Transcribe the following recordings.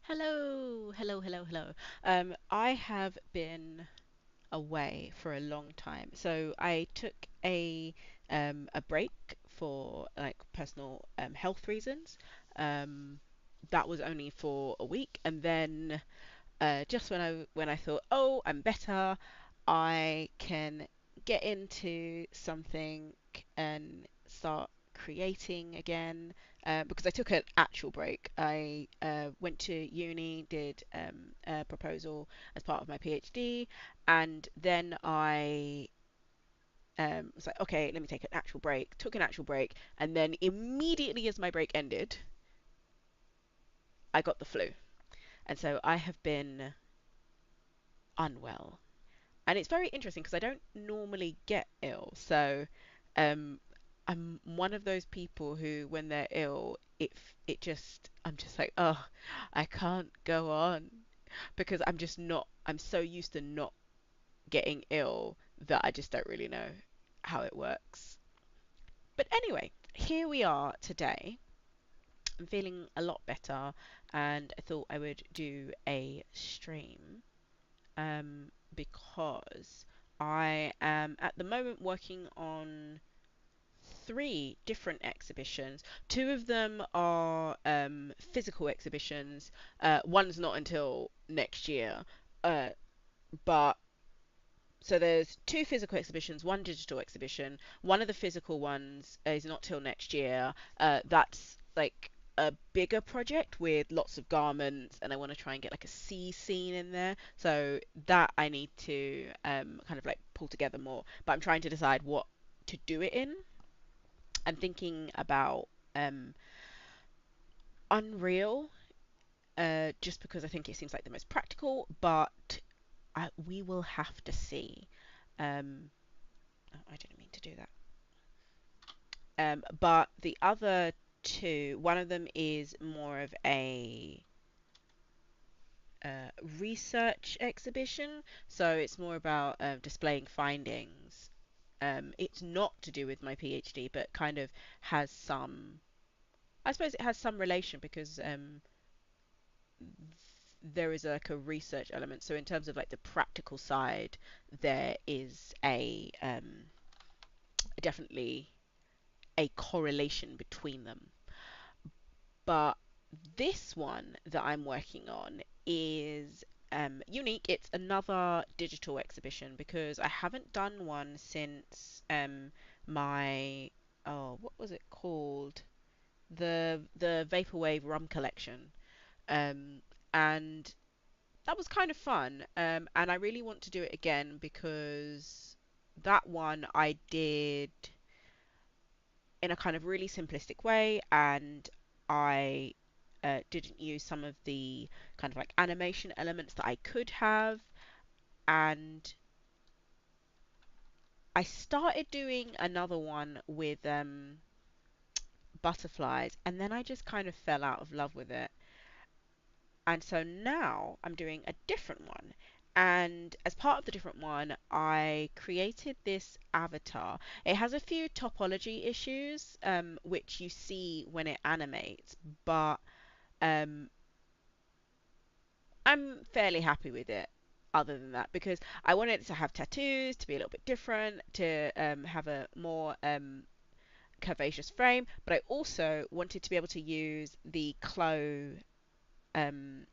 Hello, hello, hello, hello. I have been away for a long time, so I took a break for like personal health reasons. Um, that was only for a week, and then just when I thought, oh, I'm better, I can get into something and start creating again. Because I took an actual break. I went to uni, did a proposal as part of my PhD, and then I was like, okay, let me take an actual break. Took an actual break, and then immediately as my break ended, I got the flu, and so I have been unwell. And it's very interesting because I don't normally get ill. So um, I'm one of those people who, when they're ill, it just I'm just like, oh, I can't go on because I'm just not. I'm so used to not getting ill that I just don't really know how it works. But anyway, here we are today. I'm feeling a lot better, and I thought I would do a stream because I am at the moment working on three different exhibitions. Two of them are physical exhibitions. One's not until next year. Uh, but so there's two physical exhibitions, one digital exhibition. One of the physical ones is not till next year. That's like a bigger project with lots of garments, and I want to try and get like a sea scene in there. So that I need to kind of like pull together more. But I'm trying to decide what to do it in. I'm thinking about um, Unreal, just because I think it seems like the most practical, but we will have to see. Oh, I didn't mean to do that. But the other two, one of them is more of a research exhibition, so it's more about displaying findings. It's not to do with my PhD, but kind of has some. I suppose it has some relation because there is like a research element. So in terms of like the practical side, there is a definitely a correlation between them. But this one that I'm working on is unique. It's another digital exhibition because I haven't done one since my what was it called? The Vaporwave Rum Collection. Um, and that was kind of fun. And I really want to do it again because that one I did in a kind of really simplistic way, and I didn't use some of the kind of like animation elements that I could have. And I started doing another one with butterflies, and then I just kind of fell out of love with it. And so now I'm doing a different one. And as part of the different one, I created this avatar. It has a few topology issues, which you see when it animates, but um, I'm fairly happy with it. Other than that, because I wanted it to have tattoos, to be a little bit different, to have a more curvaceous frame, but I also wanted to be able to use the CLO um,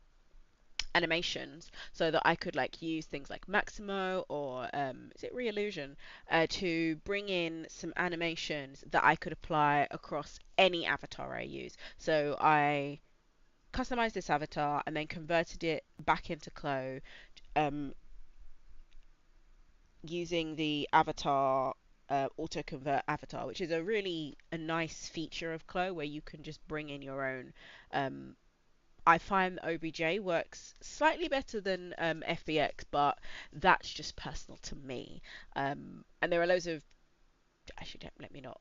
animations so that I could like use things like Maximo or is it Reillusion to bring in some animations that I could apply across any avatar I use. So I customized this avatar and then converted it back into Clo um, using the avatar auto convert avatar, which is a really a nice feature of Clo where you can just bring in your own. I find OBJ works slightly better than FBX, but that's just personal to me. And there are loads of. Actually, don't let me not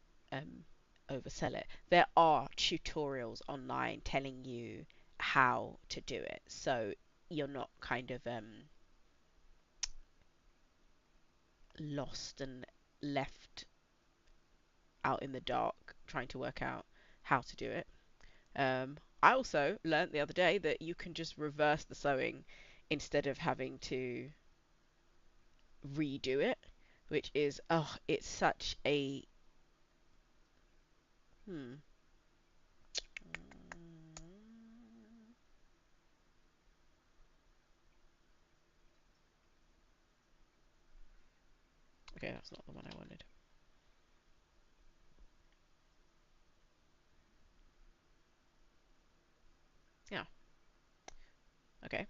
oversell it. There are tutorials online telling you how to do it, so you're not kind of lost and left out in the dark trying to work out how to do it. I also learned the other day that you can just reverse the sewing instead of having to redo it, which is, oh, it's such a hmm. Okay, that's not the one I wanted. Yeah. Okay.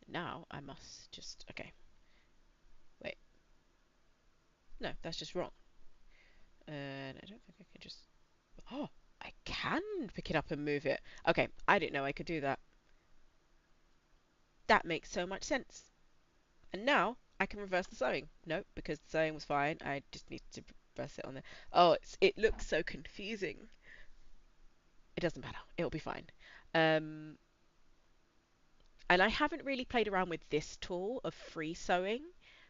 Now I must just, okay. Wait. No, that's just wrong. And I don't think I can just. Oh, I can pick it up and move it. Okay, I didn't know I could do that. That makes so much sense. And now I can reverse the sewing. No, because the sewing was fine. I just need to reverse it on there. Oh, it looks so confusing. It doesn't matter. It'll be fine. Um, and I haven't really played around with this tool of free sewing,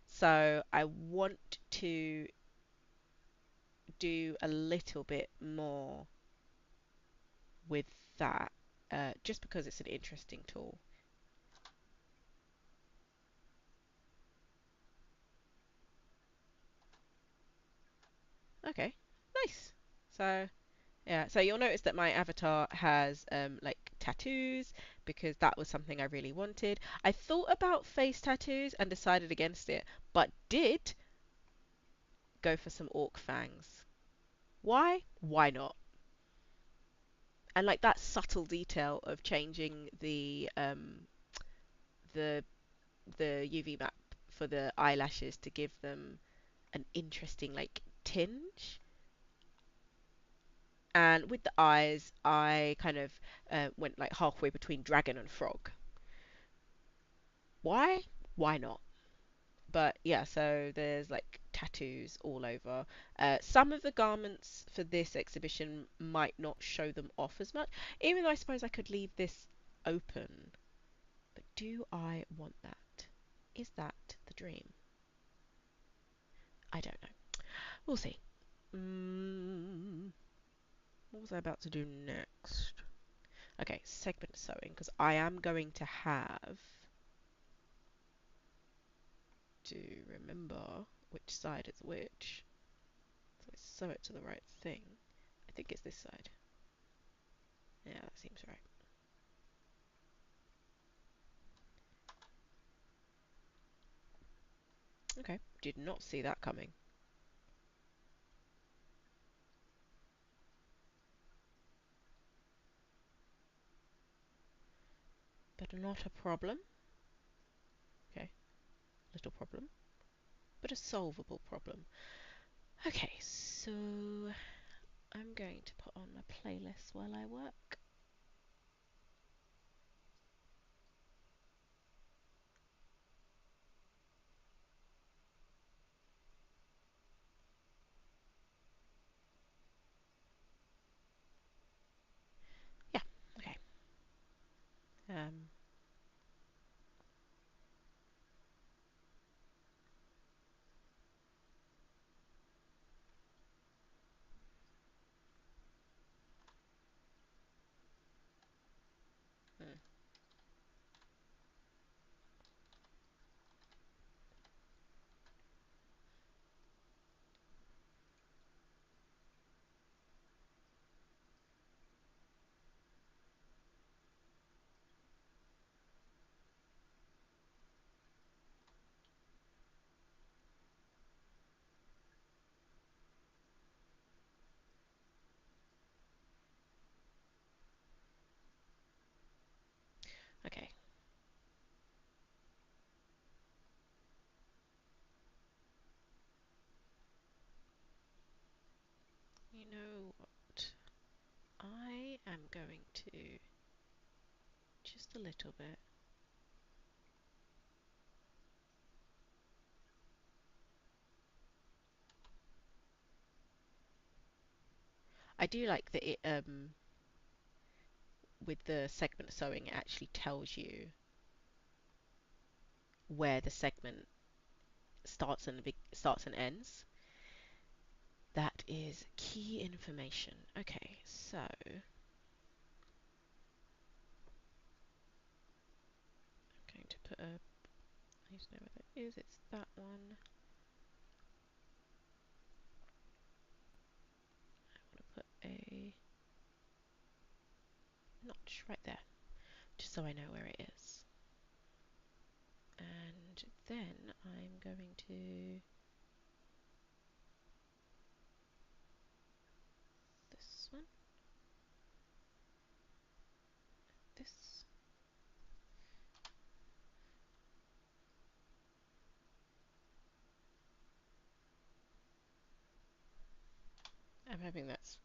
so I want to do a little bit more with that, just because it's an interesting tool. Okay, nice. So yeah, so you'll notice that my avatar has like tattoos because that was something I really wanted. I thought about face tattoos and decided against it, but did go for some orc fangs. Why? Why not? And like that subtle detail of changing the the UV map for the eyelashes to give them an interesting like tinge. And with the eyes, I kind of went like halfway between dragon and frog. Why? Why not? But yeah, so there's like tattoos all over. Some of the garments for this exhibition might not show them off as much, even though I suppose I could leave this open. But do I want that? Is that the dream? I don't know. We'll see. What was I about to do next? Okay, segment sewing, because I am going to have to remember which side is which. So I sew it to the right thing. I think it's this side. Yeah, that seems right. Okay, did not see that coming. But not a problem. Okay, little problem, but a solvable problem. Okay, so I'm going to put on a playlist while I work. Yeah, okay. Um, hmm, okay. You know what? I am going to just a little bit. I do like that it with the segment sewing, it actually tells you where the segment starts and ends. That is key information. Okay, so I'm going to put a, I need to know where that is. It's that one. I want to put a notch right there, just so I know where it is. And then I'm going to this one, this. I'm hoping that's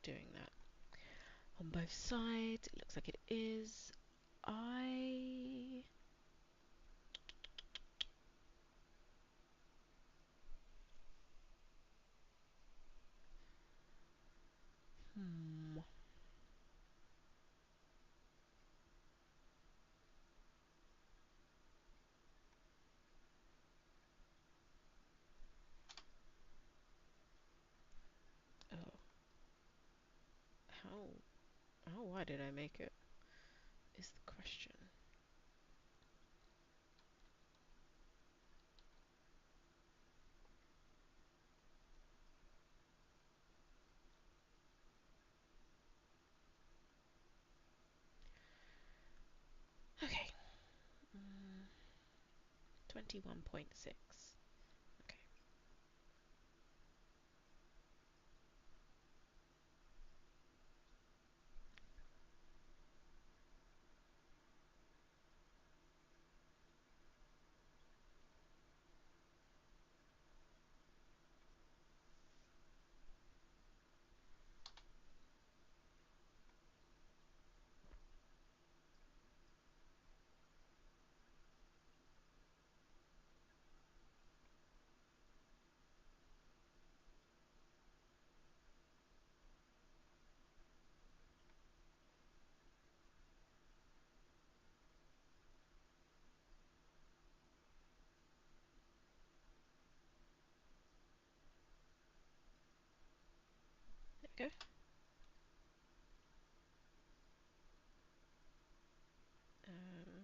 doing that on both sides. It looks like it is. I hmm. Oh, how wide did I make it? Is the question. Okay. 21.6. Okay. There we go.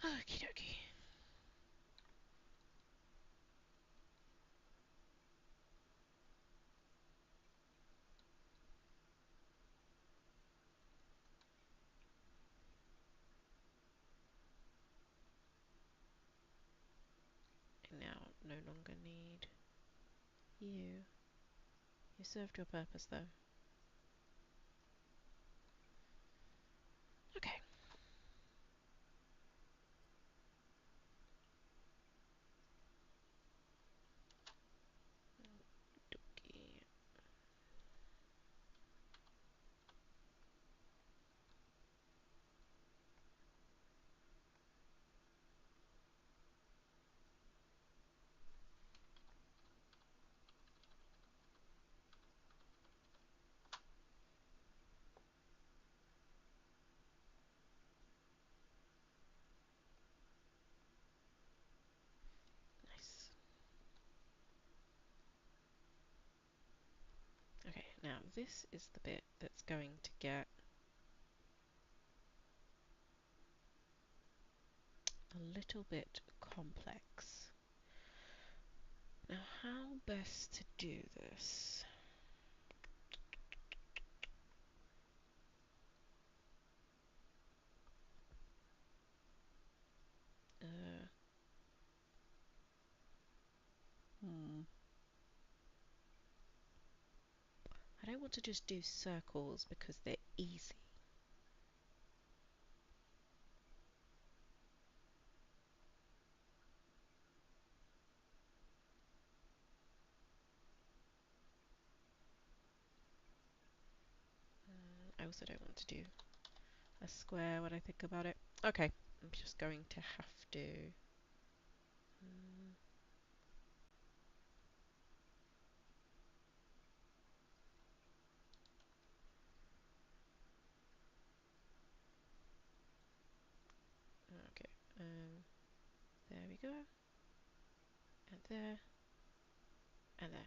Okie dokie. I now no longer need you. You served your purpose though. Okay. Dokie. Nice. Okay, now this is the bit that's going to get a little bit complex. Now, how best to do this? Uh, hmm. I don't want to just do circles because they're easy. I also don't want to do a square when I think about it. Okay, I'm just going to have to. There we go. And there. And there.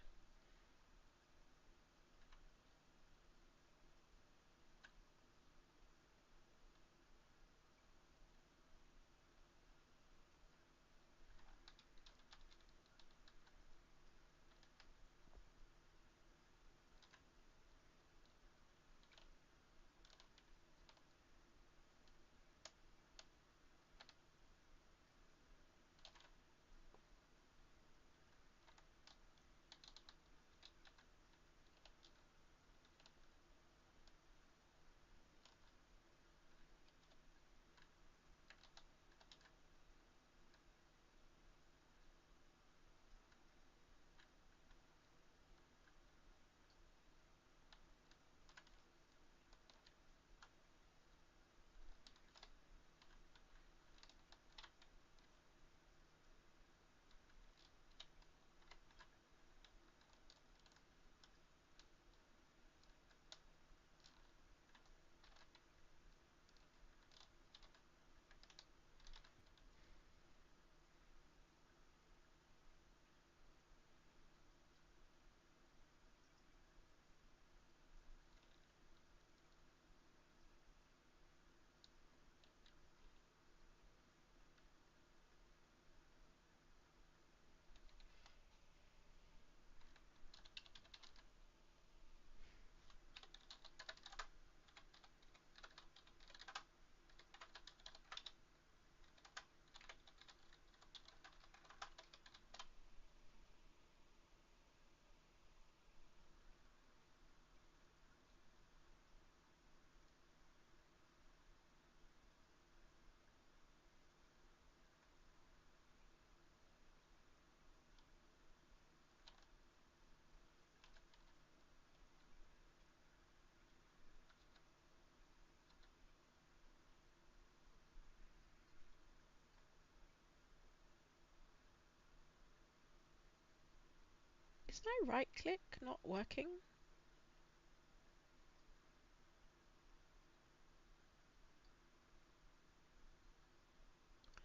Is my right click not working?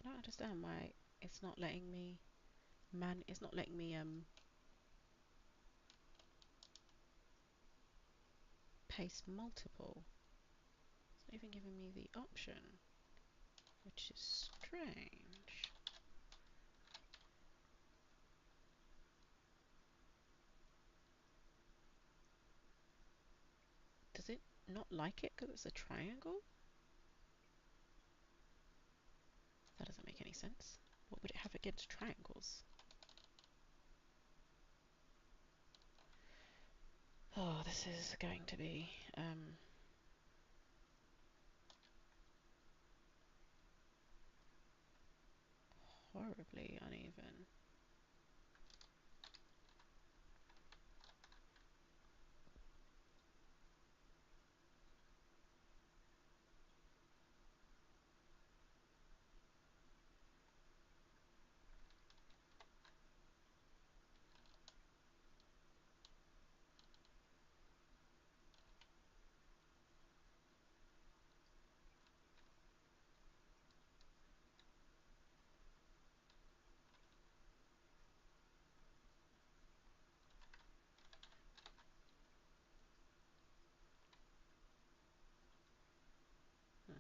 I don't understand why it's not letting me it's not letting me paste multiple. It's not even giving me the option, which is strange. Does it not like it because it's a triangle? That doesn't make any sense. What would it have against triangles? Oh, this is going to be horribly uneven. Hmm.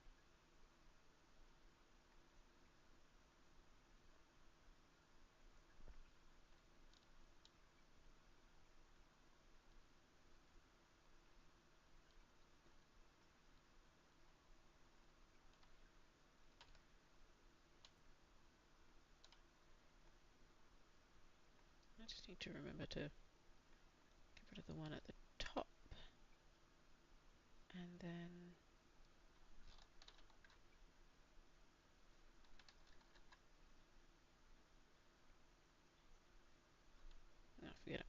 I just need to remember to get rid of the one at the top, and then no, forget it.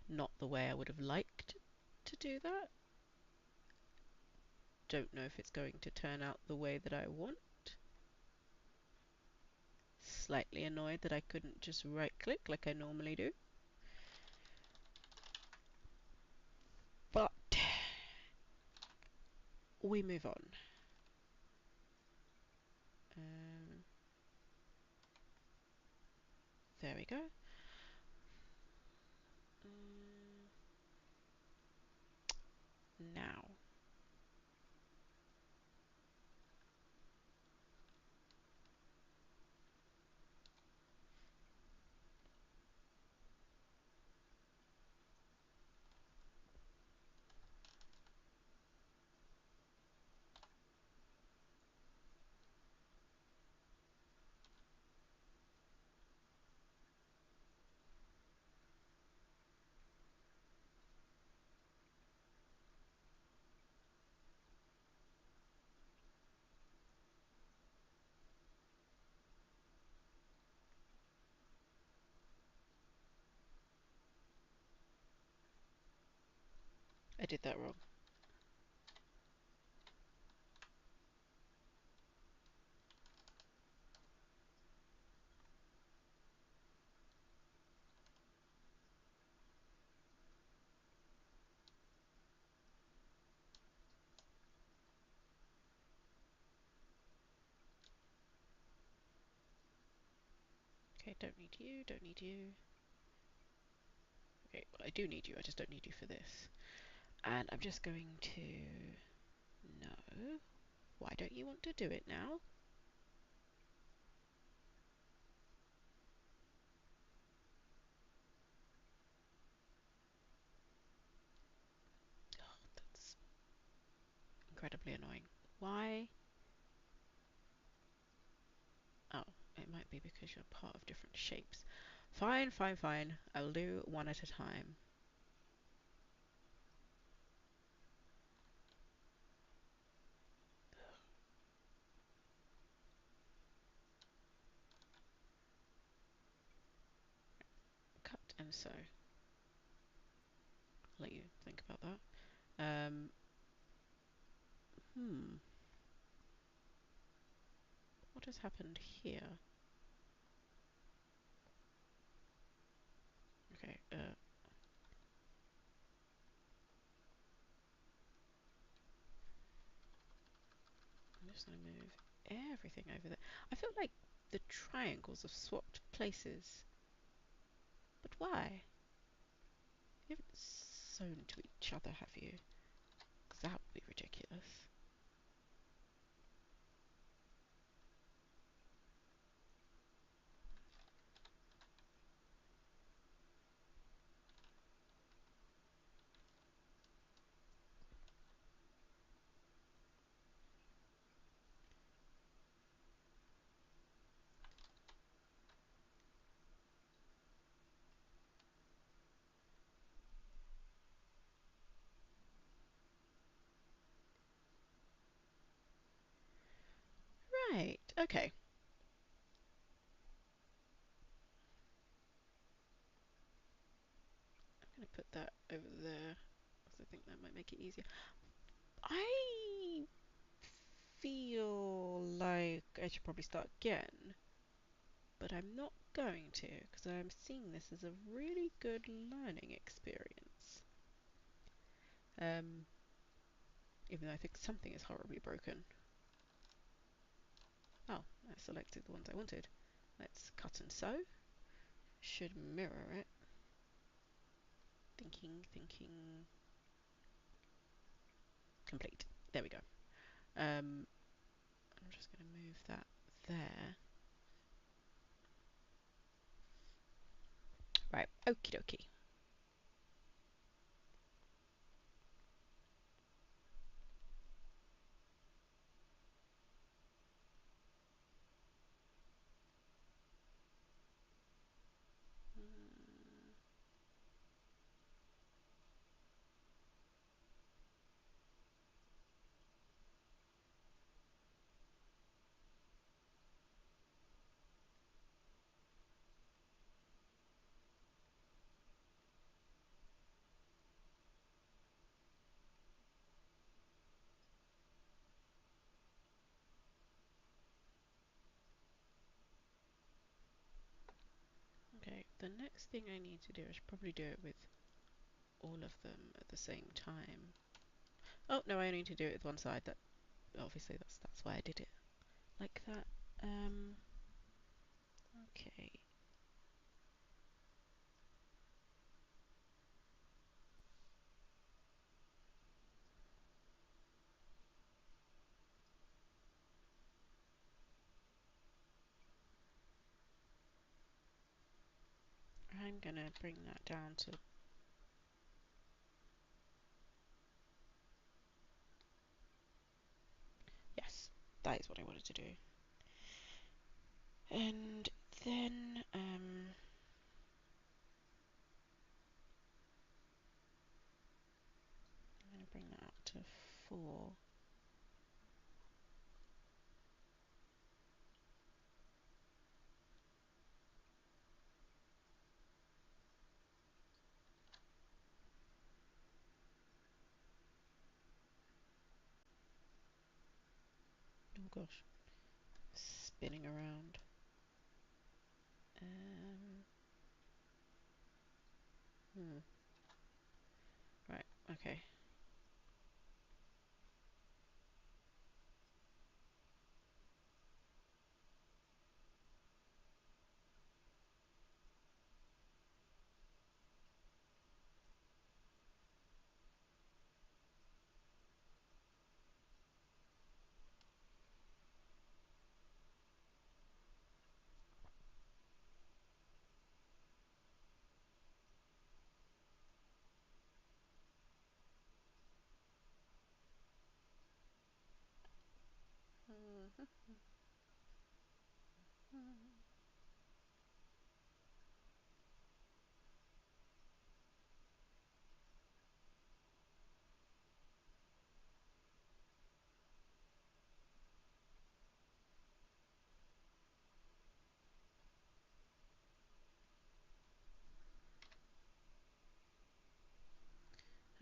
Not the way I would have liked to do that. Don't know if it's going to turn out the way that I want. Slightly annoyed that I couldn't just right click like I normally do. we move on. Um, there we go. Um, now, I did that wrong. Okay, don't need you, don't need you. Okay, well, I do need you, I just don't need you for this. And I'm just going to... No. Why don't you want to do it now? Oh, that's incredibly annoying. Why? Oh, it might be because you're part of different shapes. Fine, fine, fine. I'll do one at a time. Cut and sew. Let you think about that. Hmm. What has happened here? Okay, I'm just going to move everything over there. I feel like the triangles have swapped places. But why? You haven't sewn to each other, have you? Because that would be ridiculous. Right, okay. I'm going to put that over there because I think that might make it easier. I feel like I should probably start again, but I'm not going to because I'm seeing this as a really good learning experience. Um, Even though I think something is horribly broken. Oh, I selected the ones I wanted. Let's cut and sew. Should mirror it. Thinking, thinking. Complete. There we go. I'm just going to move that there. Right, okie dokie. Mm, okay, the next thing I need to do, I should probably do it with all of them at the same time. Oh no, I only need to do it with one side. That obviously that's why I did it like that. Okay. I'm gonna bring that down to yes, that is what I wanted to do. And then I'm gonna bring that up to 4. Oh gosh, spinning around. Um, hmm. Right. Okay.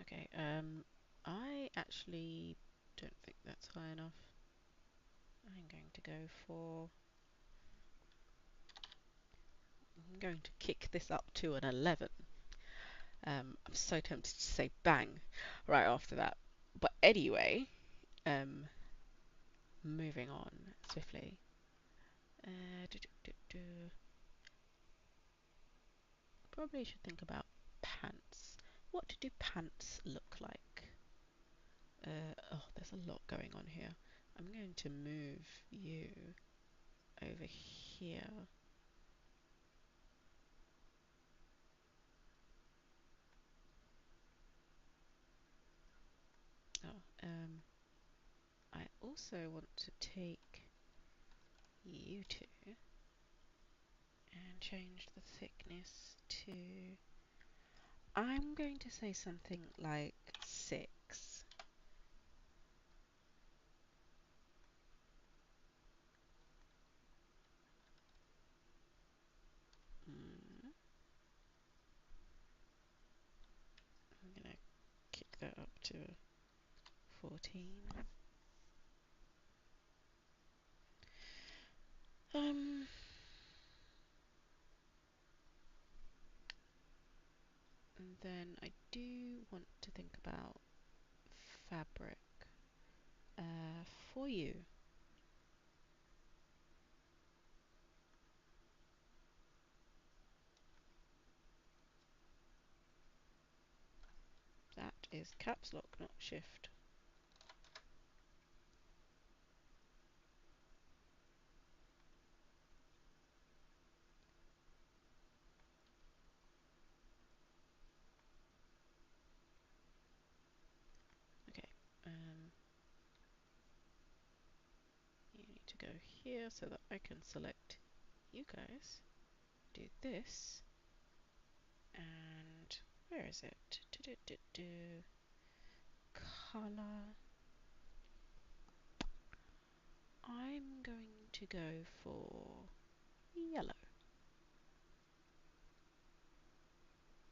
Okay. I actually don't think that's high enough. I'm going to go for. I'm going to kick this up to an 11. I'm so tempted to say bang right after that. But anyway, um, moving on swiftly. Do, do, do, do. Probably should think about pants. What do pants look like? Oh, there's a lot going on here. I'm going to move you over here. Oh, I also want to take you two and change the thickness to. I'm going to say something like 6. Mm, I'm going to kick that up to 14. Um, and then I do want to think about fabric for you. That is caps lock, not shift. Okay. You need to go here so that I can select you guys. Do this. And where is it? Color. I'm going to go for yellow.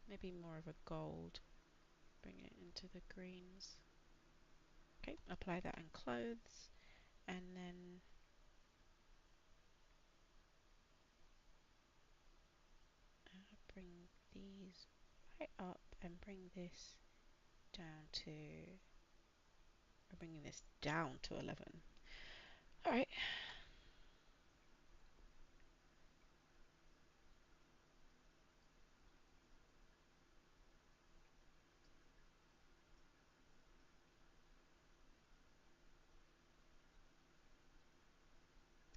Maybe more of a gold. Bring it into the greens. Okay, apply that in clothes. And then bring these right up and bring this down to I'm bringing this down to 11. All right.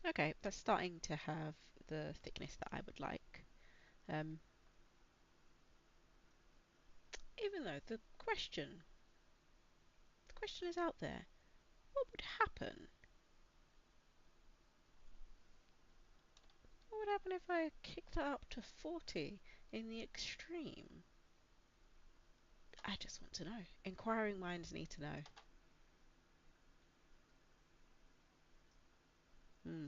Okay, that's starting to have the thickness that I would like. Um, Even though the question is out there. What would happen? What would happen if I kicked that up to 40 in the extreme? I just want to know. Inquiring minds need to know. Hmm.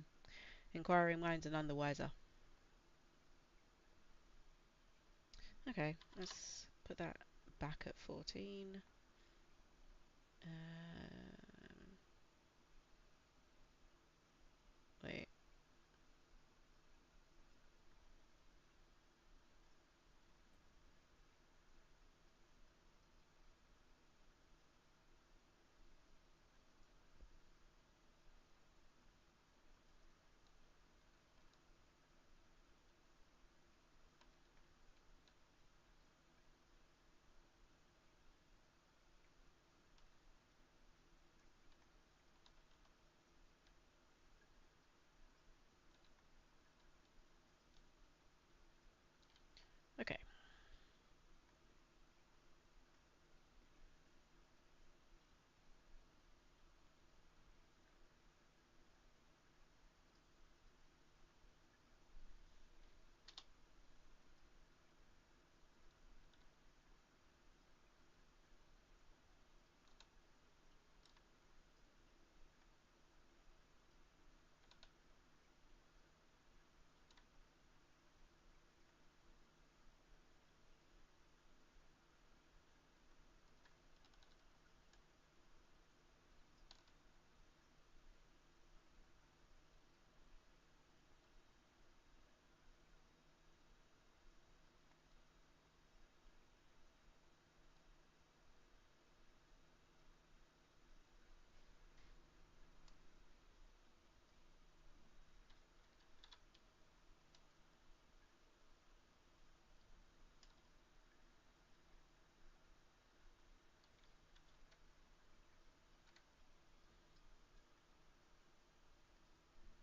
Inquiring minds are none the wiser. Okay, let's put that back at 14. Wait. Okay.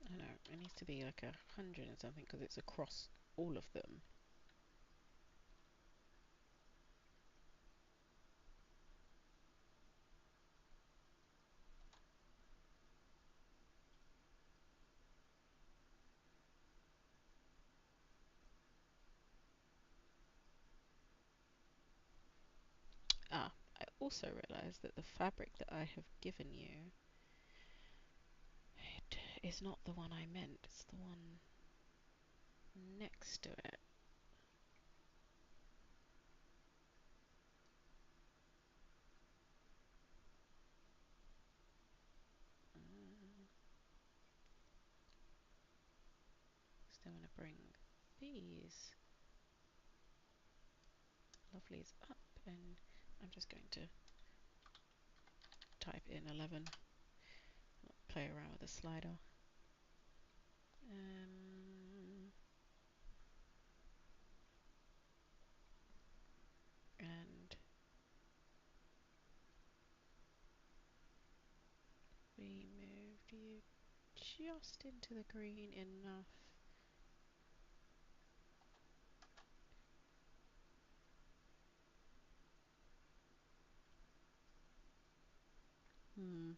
I don't know. It needs to be like 100 and something because it's across all of them. Ah, I also realised that the fabric that I have given you, it is not the one I meant. It's the one next to it. Mm, Still want to bring these lovelies up, and I'm just going to type in 11. Play around with the slider. And we moved you just into the green enough. Hmm.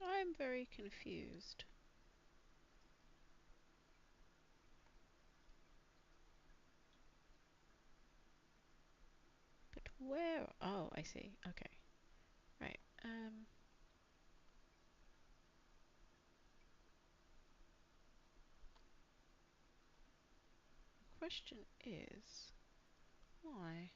I'm very confused. But where? Oh, I see. Okay. Right. Question is, why?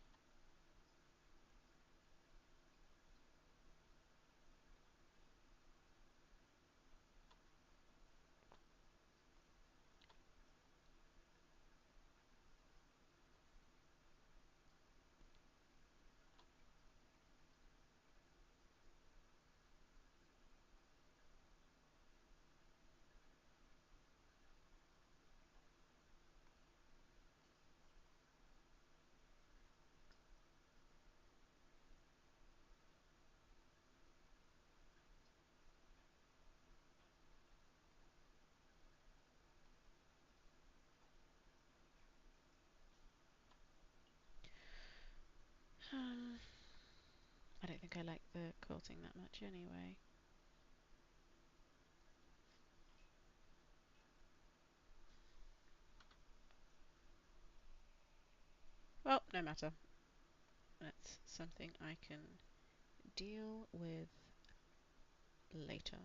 Um, I don't think I like the quilting that much anyway. Well, no matter. That's something I can deal with later.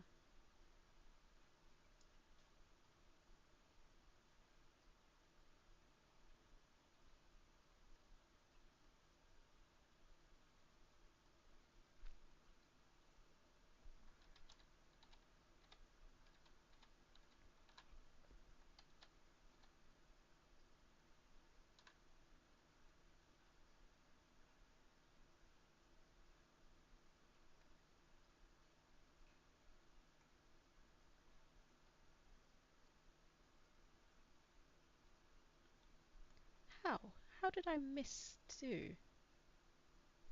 How? How did I miss two?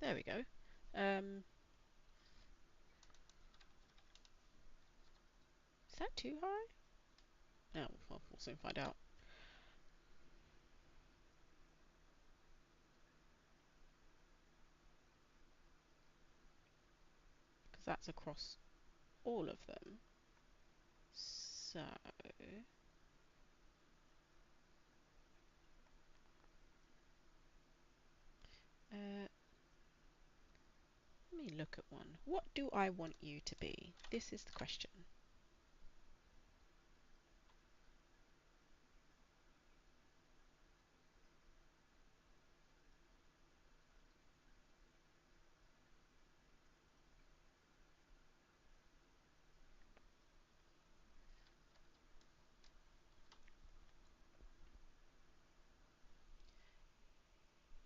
There we go. Is that too high? No, well, we'll soon find out. Because that's across all of them. So, let me look at one. What do I want you to be? This is the question.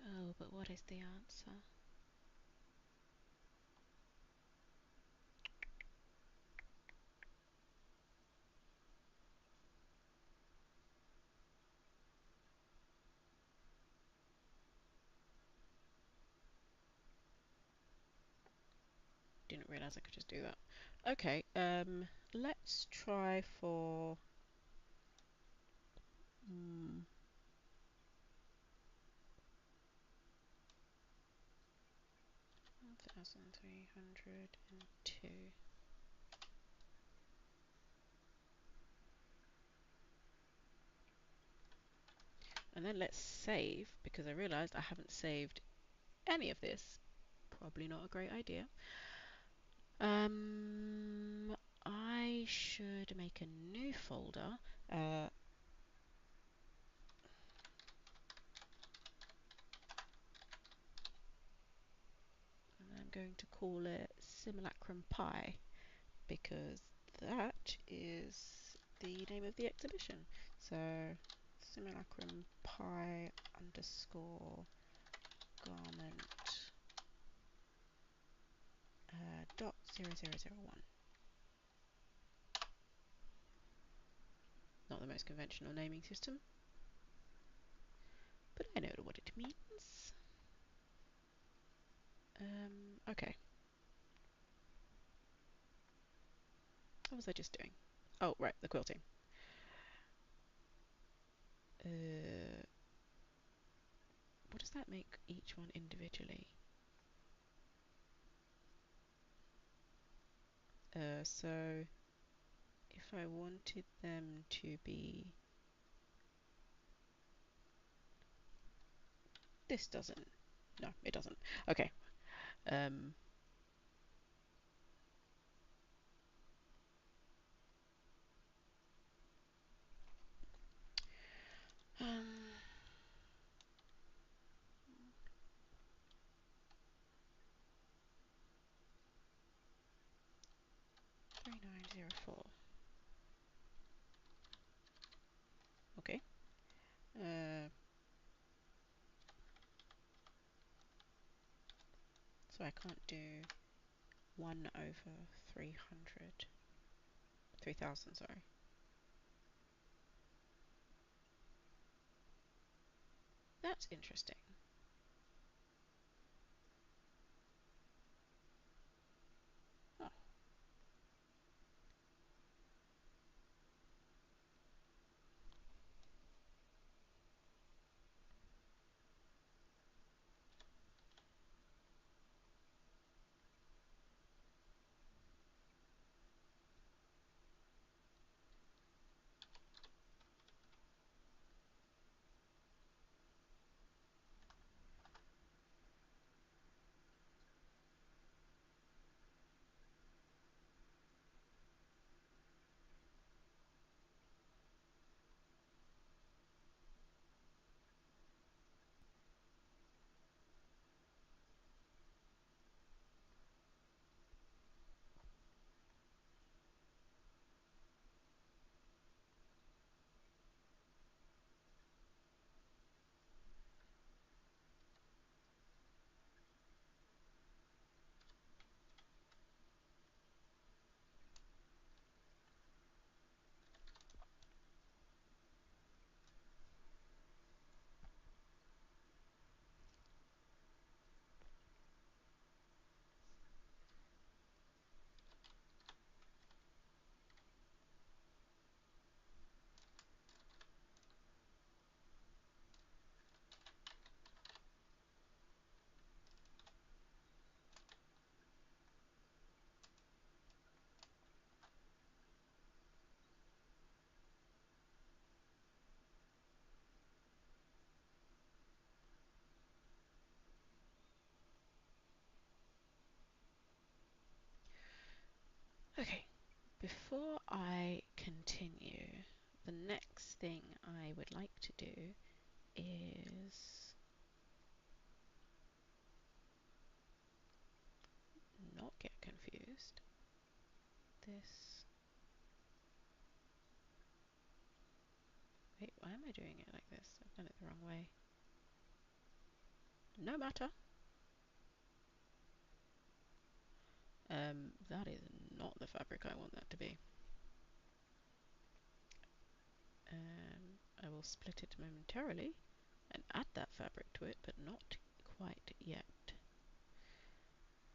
Oh, but what is the answer? Didn't realise I could just do that. Okay, let's try for 1302. And then let's save, because I realised I haven't saved any of this. Probably not a great idea. I should make a new folder. And I'm going to call it Simulacrum Pi, because that is the name of the exhibition. So Simulacrum Pi underscore garment dot 0001. Not the most conventional naming system, but I know what it means. Okay. What was I just doing? Oh, right, the quilting. What does that make each one individually? So if I wanted them to be, this doesn't, no, it doesn't. Okay. Um, um, 3904. Okay. Uh, so I can't do 1 over 300, 3000, sorry. That's interesting. Oh, okay. Before I continue, the next thing I would like to do is not get confused. This, wait, why am I doing it like this? I've done it the wrong way. No matter. That is not the fabric I want that to be. I will split it momentarily and add that fabric to it, but not quite yet.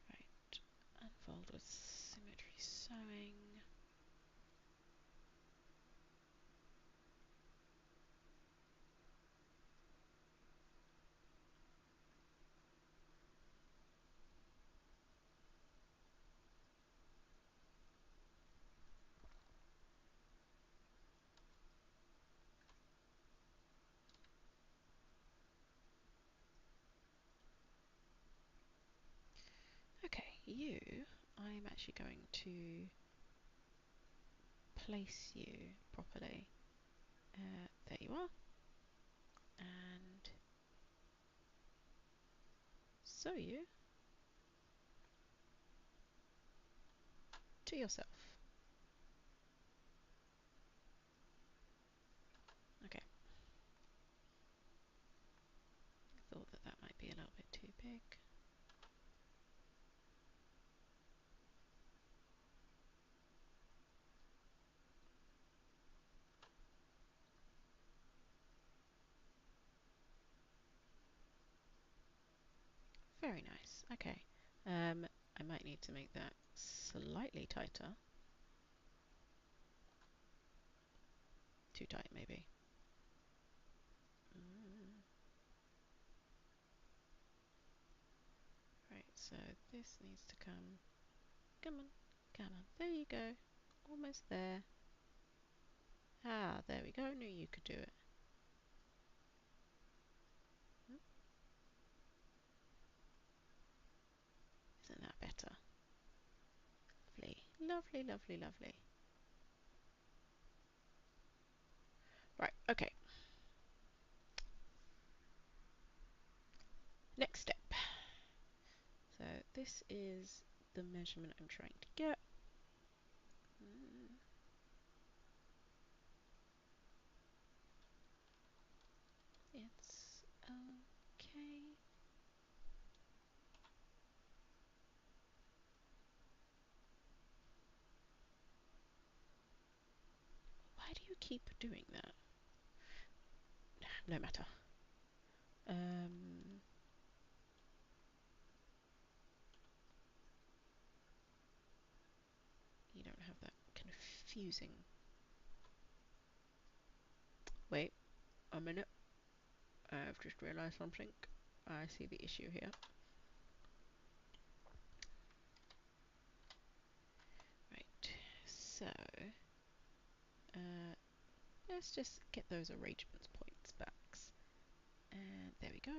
Right, unfold with symmetry sewing. Okay, you, I'm actually going to place you properly. There you are. And sew you to yourself. Okay, thought that that might be a little bit too big. Very nice. Okay. I might need to make that slightly tighter. Too tight, maybe. Mm. Right, so this needs to come. Come on, Come on, there you go. Almost there. Ah, there we go. Knew you could do it. Hmm, isn't that better? Lovely, lovely, lovely, lovely. Right, okay. Next step. So this is the measurement I'm trying to get. It's okay. Why do you keep doing that? No matter. Um, you don't have that confusing. Wait a minute. I've just realised something. I see the issue here. Right. So, uh, let's just get those arrangements points back. And there we go.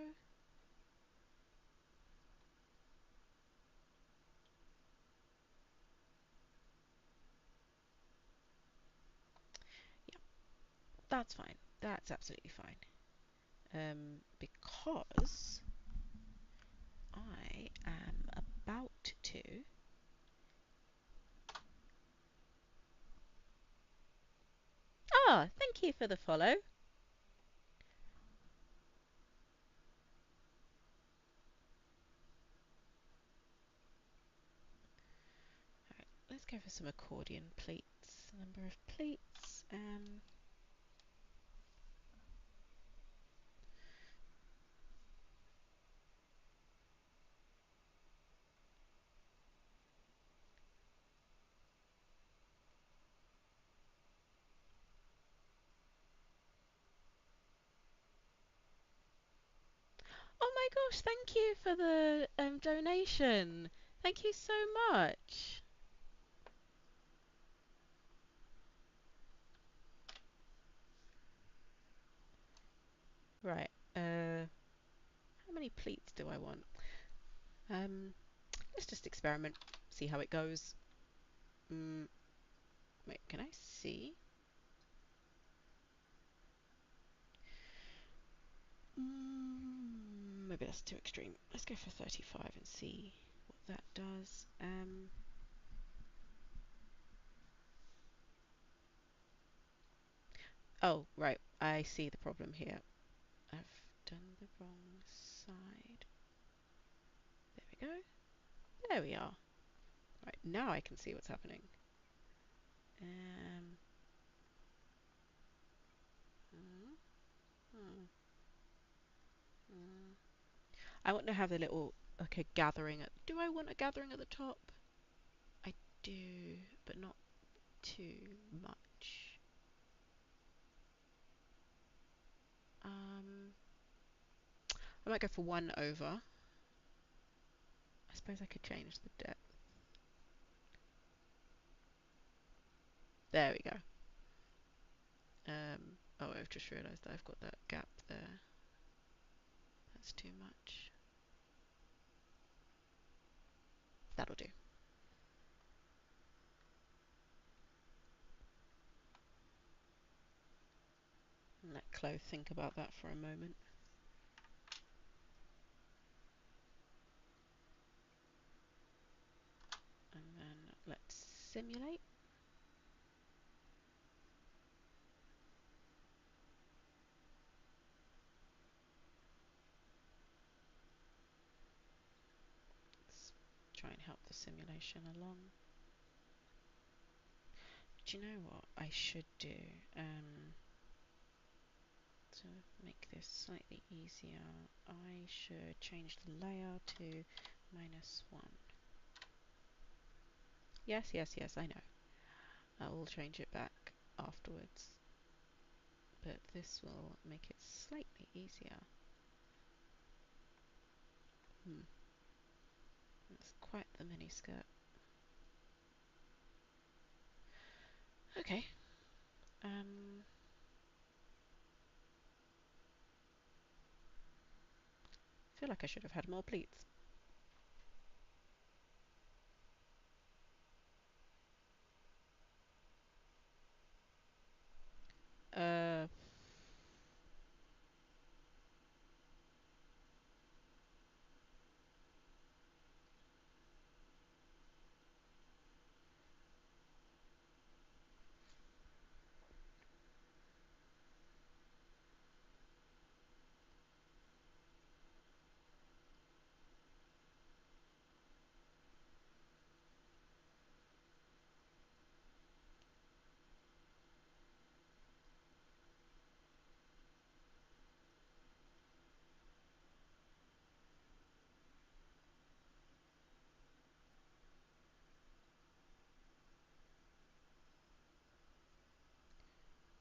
Yeah, that's fine. That's absolutely fine. Because I am about to. Ah, thank you for the follow. Alright, let's go for some accordion pleats. Number of pleats. Oh my gosh, thank you for the donation. Thank you so much. Right, how many pleats do I want? Let's just experiment, see how it goes. Wait, can I see? Maybe that's too extreme. Let's go for 35 and see what that does. Oh, right. I see the problem here. I've done the wrong side. There we go. There we are. Right, now I can see what's happening. Um, mm, mm, mm. I want to have a little, like a gathering. Do I want a gathering at the top? I do, but not too much. Um, I might go for 1 over. I suppose I could change the depth. There we go. Oh, I've just realised that I've got that gap there. That's too much. That'll do. Let Chloe think about that for a moment. And then let's simulate. Let's try and help the simulation along. Do you know what I should do? To make this slightly easier, I should change the layer to -1. Yes, yes, yes, I know. I will change it back afterwards. But this will make it slightly easier. That's quite the mini skirt. Okay. Um, I feel like I should have had more pleats. Uh,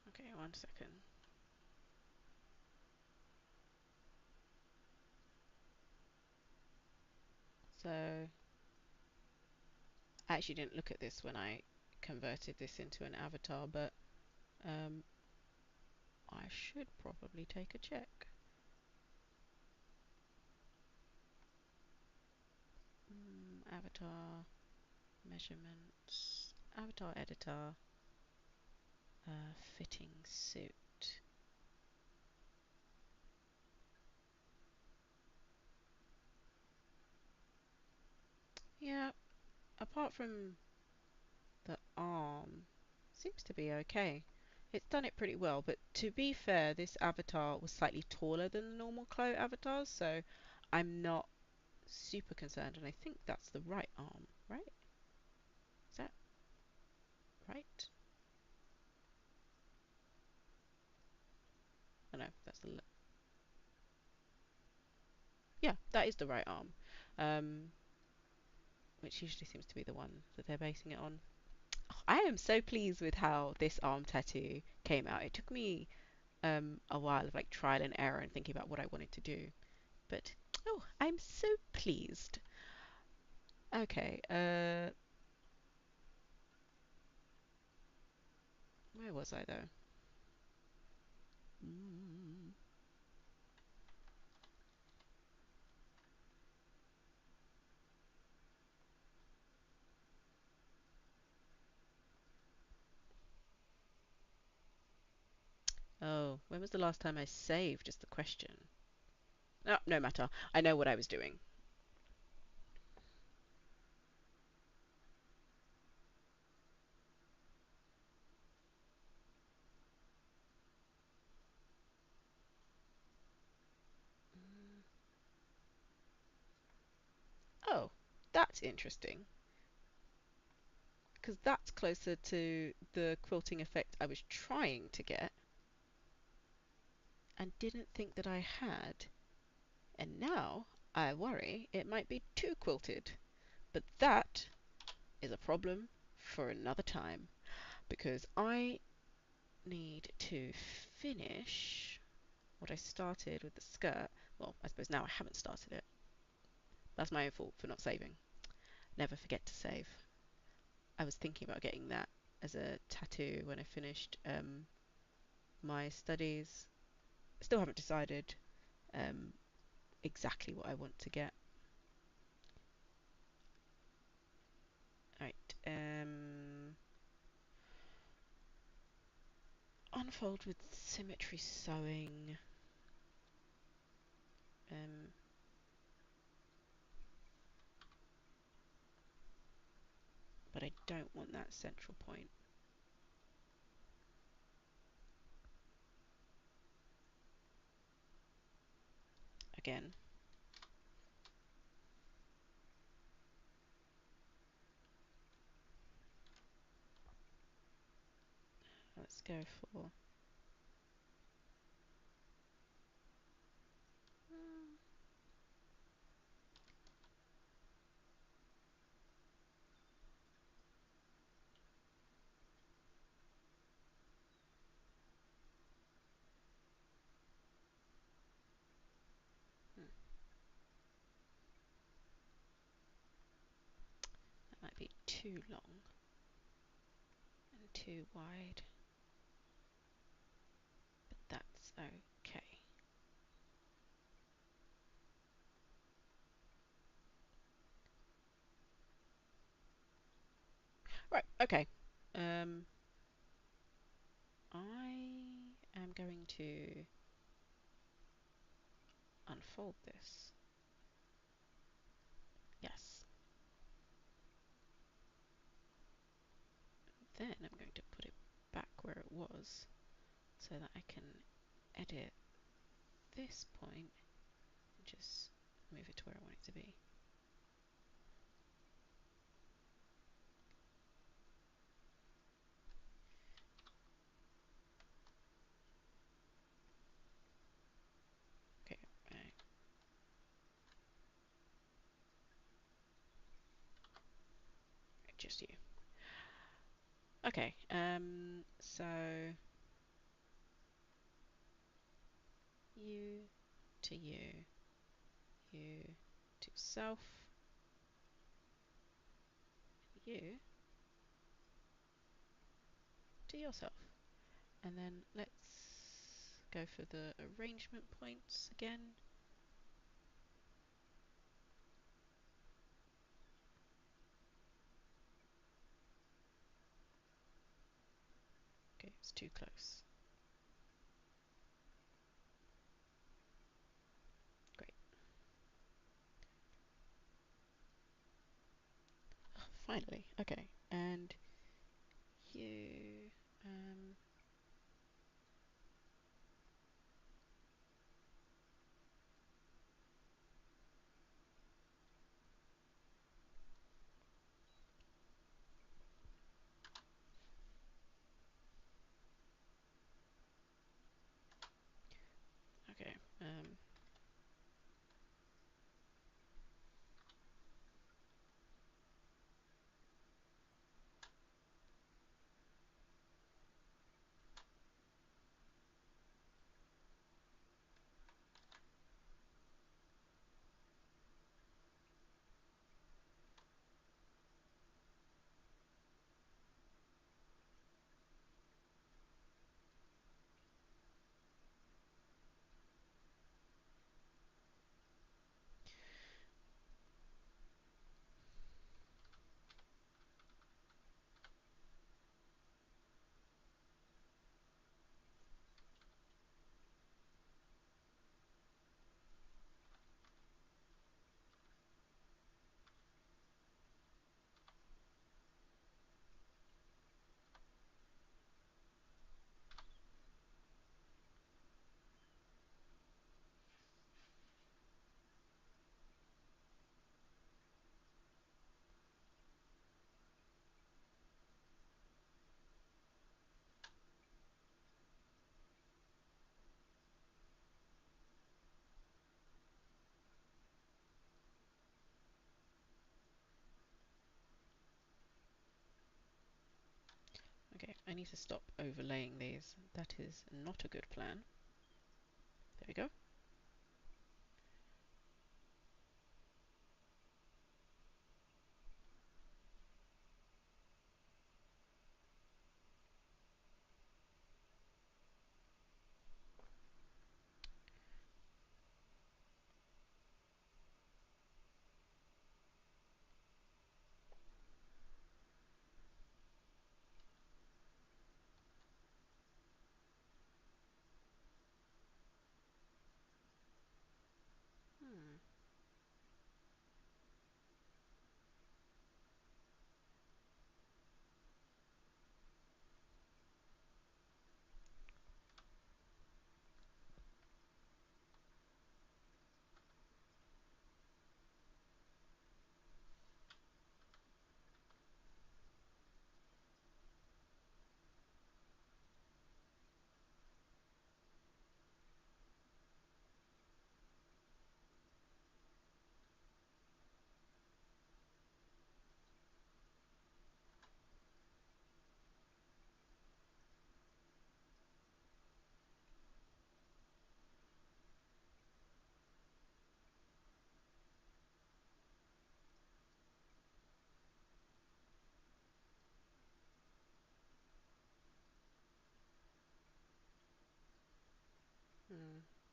okay, 1 second. So I actually didn't look at this when I converted this into an avatar, but um, I should probably take a check. Avatar measurements, avatar editor, fitting suit. Yeah, apart from the arm, seems to be okay. It's done it pretty well, but to be fair, this avatar was slightly taller than the normal CLO avatars, so I'm not super concerned, and I think that's the right arm, right? Is that right? Oh no, that's the yeah, that is the right arm, um, which usually seems to be the one that they're basing it on. I am so pleased with how this arm tattoo came out. It took me a while of like trial and error and thinking about what I wanted to do, but oh, I'm so pleased. Okay, where was I though? Mm. Oh, when was the last time I saved? Is the question. Oh, no matter. I know what I was doing. Mm. Oh, that's interesting because that's closer to the quilting effect I was trying to get and didn't think that I had. And now I worry it might be too quilted. But that is a problem for another time because I need to finish what I started with the skirt. Well, I suppose now I haven't started it. That's my own fault for not saving. Never forget to save. I was thinking about getting that as a tattoo when I finished my studies. Still haven't decided um, exactly what I want to get. Right. Unfold with symmetry sewing. Um, but I don't want that central point. Again, let's go for. Hmm, that might be too long. too wide, but that's okay. Right, okay. I am going to unfold this. Yes. Then I'm going to put it back where it was so that I can edit this point and just move it to where I want it to be. Okay, just you. Okay, so you to you, you to self, you to yourself. And then let's go for the arrangement points again. Okay, it's too close. Great. Oh, finally. Okay, and you, okay, okay. I need to stop overlaying these. That is not a good plan. There we go.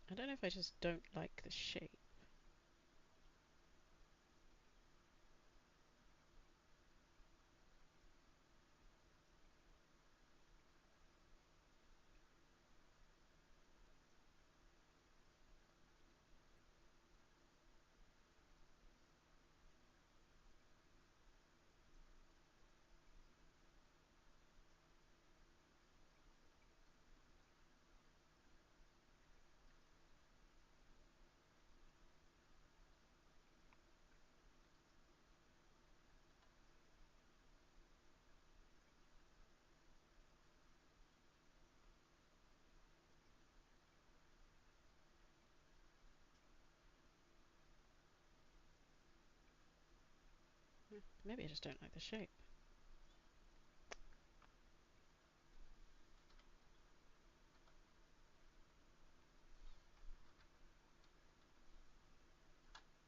I don't know if I just don't like the shape. Maybe I just don't like the shape.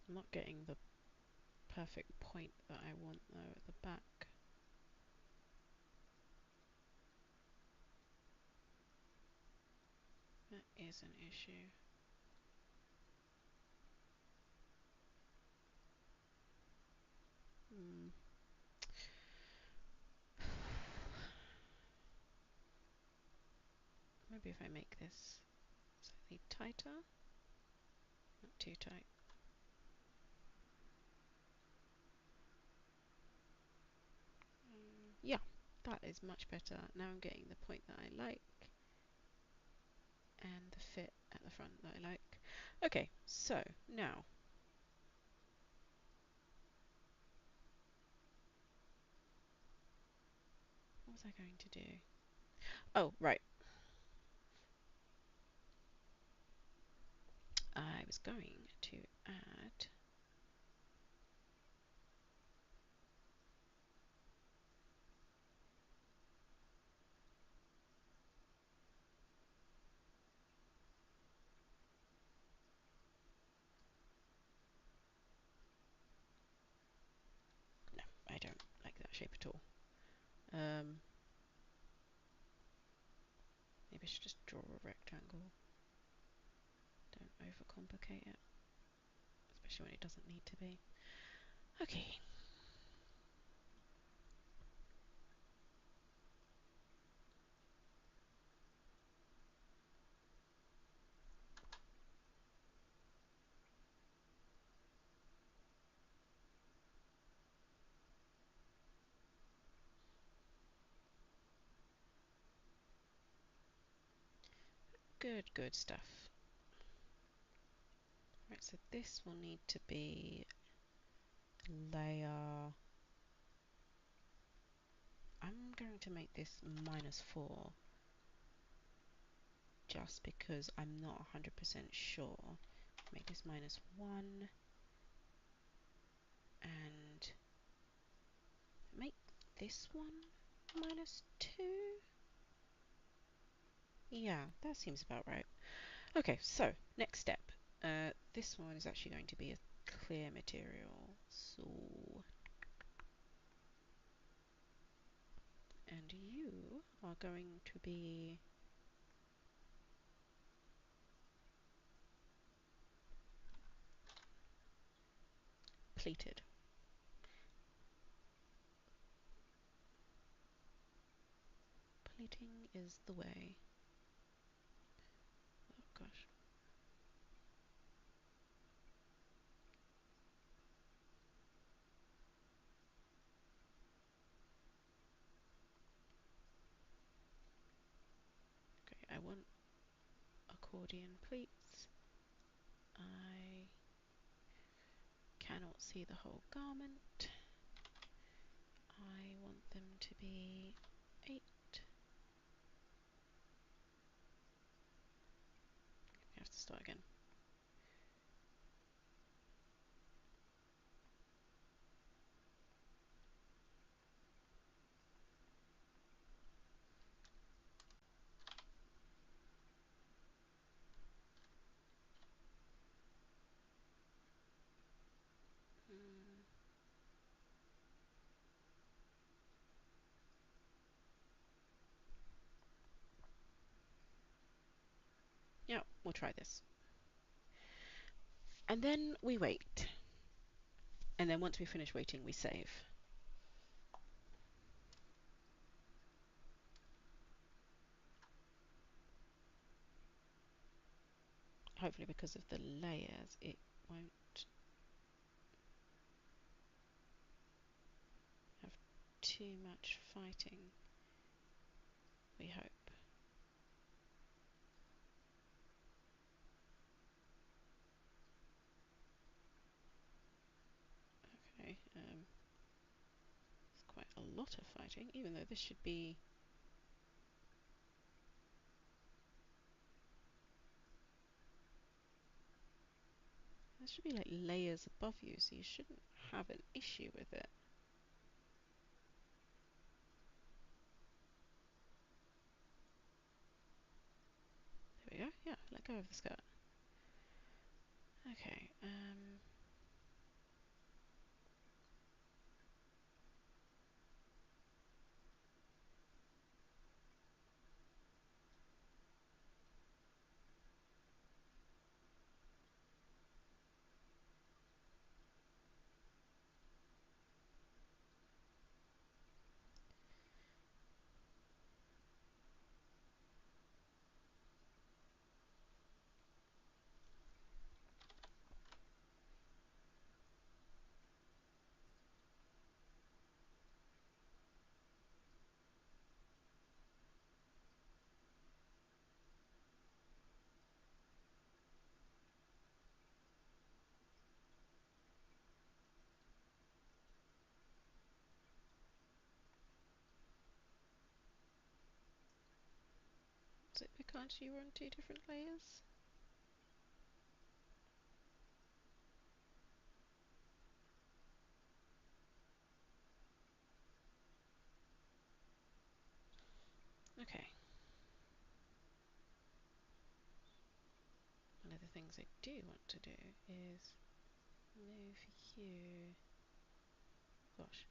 I'm not getting the perfect point that I want though at the back. That is an issue. Hmm. Maybe if I make this slightly tighter, not too tight. Yeah, that is much better. Now I'm getting the point that I like and the fit at the front that I like. Okay, so now what was I going to do? Oh, right. I was going to add no, I don't like that shape at all. Maybe I should just draw a rectangle. Don't overcomplicate it, especially when it doesn't need to be. Okay. Good stuff. Right, so this will need to be layer. I'm going to make this -4 just because I'm not 100% sure. Make this -1 and make this one -2. Yeah, that seems about right. Okay, so next step. This one is actually going to be a clear material. So, and you are going to be pleated. Pleating is the way. Oh gosh. Okay, I want accordion pleats. I cannot see the whole garment. I want them to be 8. I have to start again. Mm. Yeah, We'll try this. And then we wait. And then once we finish waiting, we save. Hopefully because of the layers, it won't have too much fighting, we hope. Okay, it's quite a lot of fighting, even though this should be... There should be like layers above you, so you shouldn't have an issue with it. There we go. Yeah, let go of the skirt. Okay, is it because you were on two different layers? Okay. One of the things I do want to do is move you... Gosh.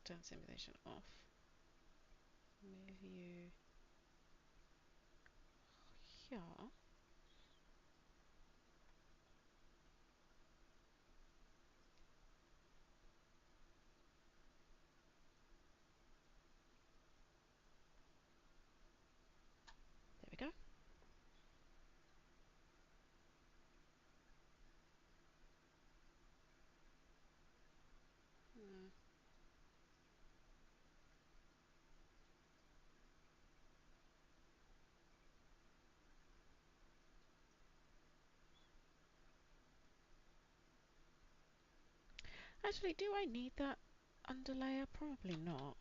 Turn simulation off. Move you here. There we go. Hmm. Actually, do I need that underlayer? Probably not.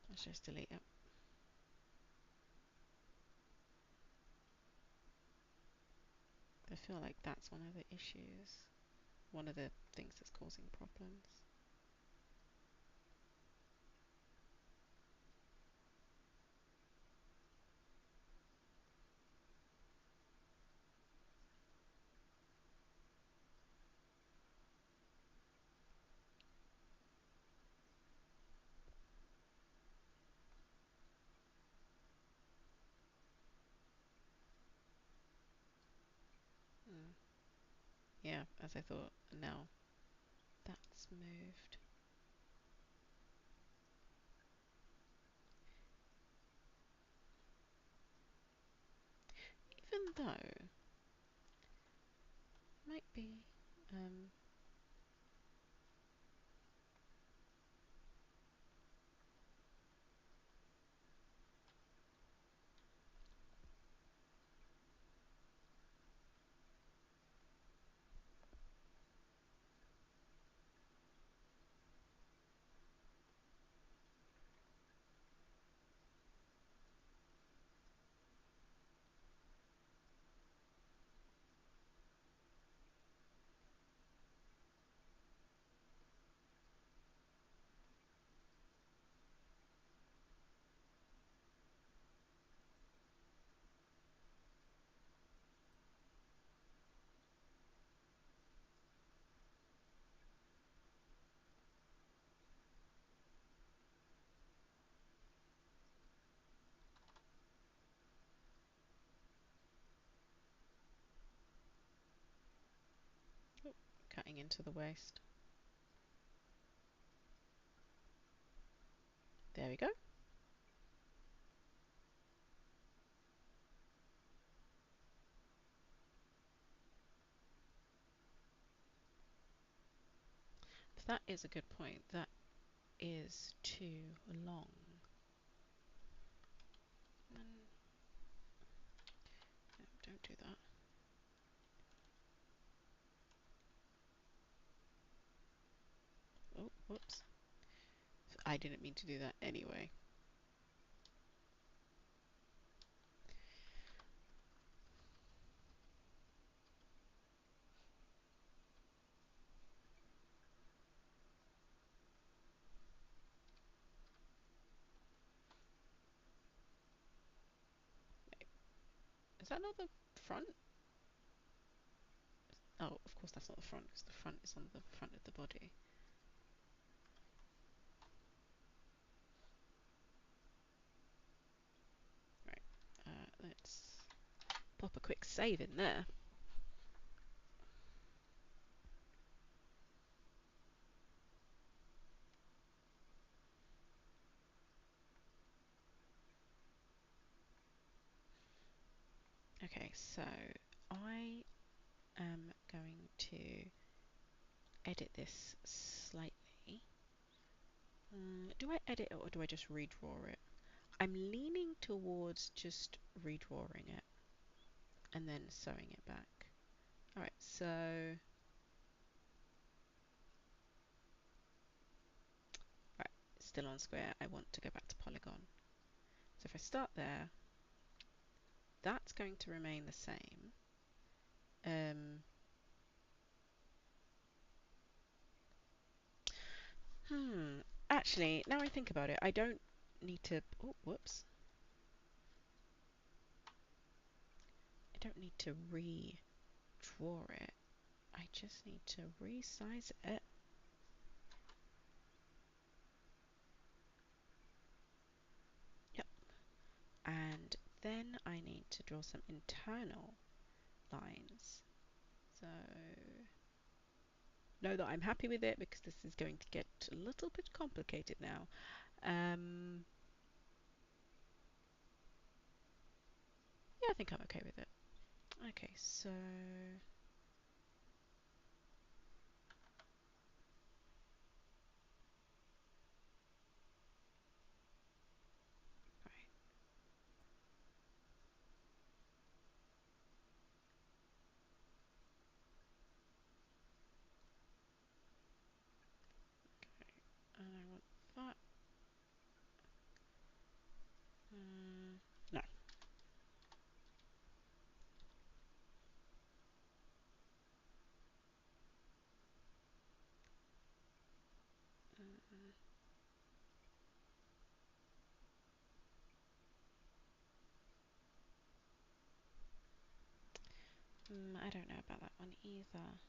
Let's just delete it. I feel like that's one of the issues. One of the things that's causing problems. Hmm. Yeah, as I thought. Now that's moved. Even though, might be, um, cutting into the waist. There we go. That is a good point. That is too long. No, don't do that. Oh, whoops. I didn't mean to do that anyway. Is that not the front? Oh, of course that's not the front, because the front is on the front of the body. Right, let's pop a quick save in there. Okay, so I am going to edit this slightly. Do I edit it or do I just redraw it? I'm leaning towards just redrawing it and then sewing it back. Alright, so right, still on square. I want to go back to polygon. So if I start there, that's going to remain the same. Actually, now I think about it, I don't need to. Oh, whoops! I don't need to redraw it. I just need to resize it. Yep. And then I need to draw some internal lines. So know that I'm happy with it because this is going to get a little bit complicated now. Yeah, I think I'm okay with it. Okay, so right. And I want that. No. I don't know about that one either.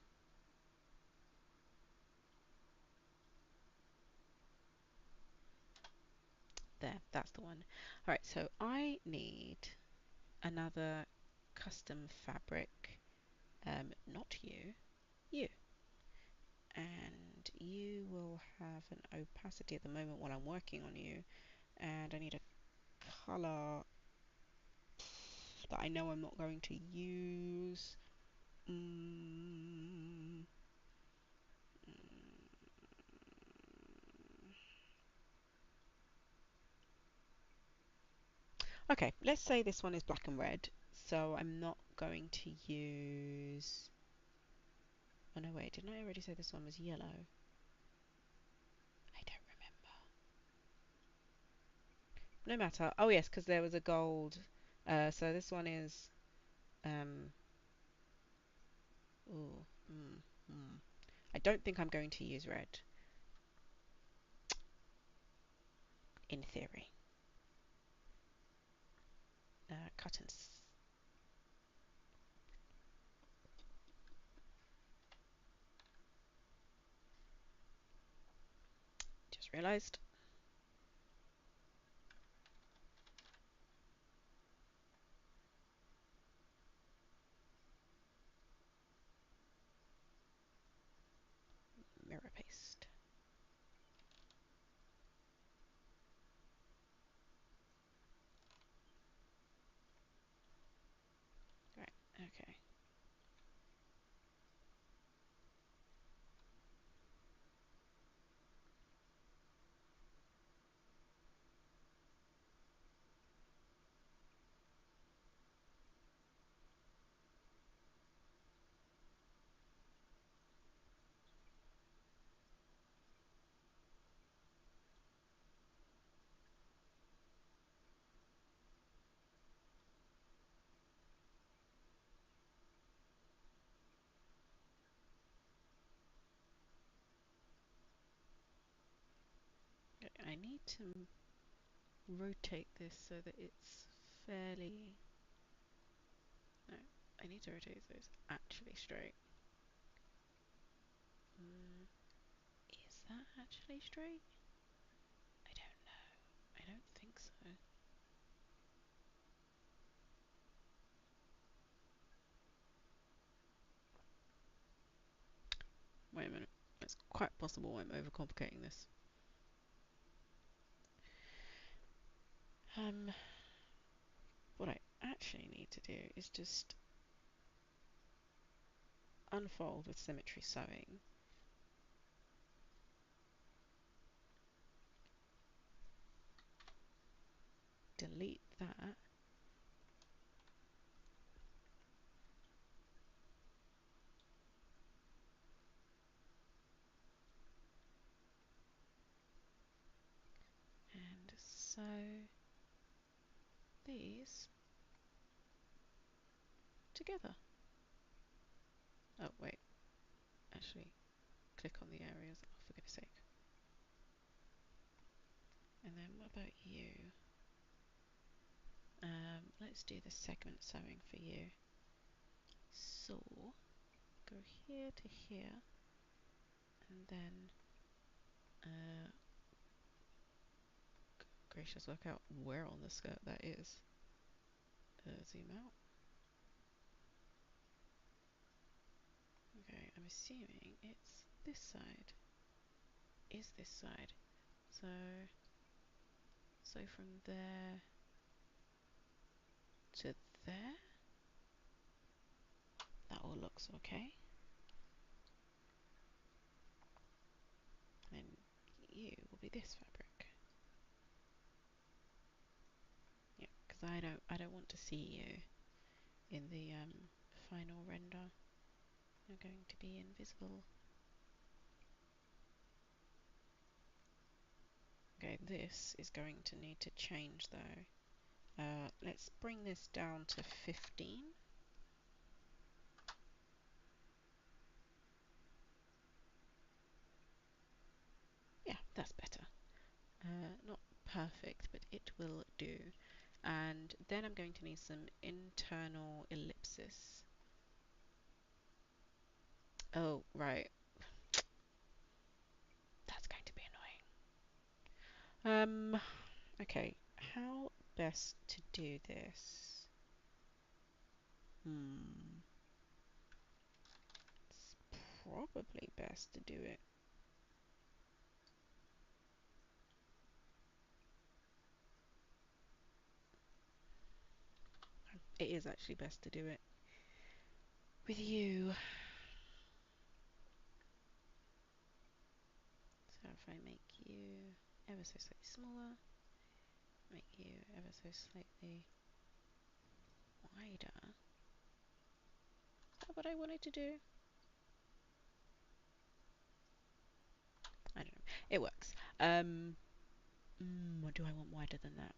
There, that's the one. Alright, so I need another custom fabric. Not you, you. And you will have an opacity at the moment while I'm working on you. And I need a colour that I know I'm not going to use. Mm, Okay, let's say this one is black and red. So I'm not going to use... Oh no, wait, didn't I already say this one was yellow? I don't remember. No matter. Oh yes, because there was a gold. So this one is... Um, ooh, I don't think I'm going to use red. In theory. Cut and... Just realised. Okay. I need to rotate this so that it's fairly... No, I need to rotate so it's actually straight. Is that actually straight? I don't know. I don't think so. Wait a minute. It's quite possible I'm overcomplicating this. What I actually need to do is just unfold with symmetry sewing, delete that, and sew these together. Oh wait, actually click on the areas, oh, for goodness sake. And then what about you? Let's do the segment sewing for you. So go here to here, and then gracious, work out where on the skirt that is. Zoom out. Okay, I'm assuming it's this side. Is this side? So from there to there, that all looks okay. And you will be this fabric. Yeah, because I don't want to see you in the final render. You're going to be invisible. Okay, this is going to need to change though. Let's bring this down to 15. Yeah, that's better. Not perfect, but it will do. And then I'm going to need some internal ellipsis. Oh, right. That's going to be annoying. Okay. How best to do this? It's probably best to do it. It is actually best to do it with you. So if I make you ever so slightly smaller, make you ever so slightly wider. Is that what I wanted to do? I don't know. It works. Or do I want wider than that?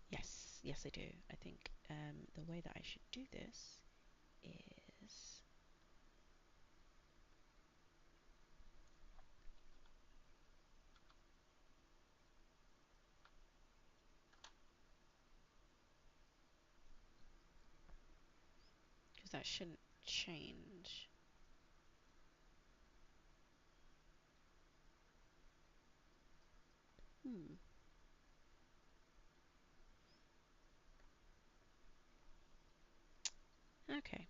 Yes, yes I do. I think the way that I should do this is because that shouldn't change. Okay.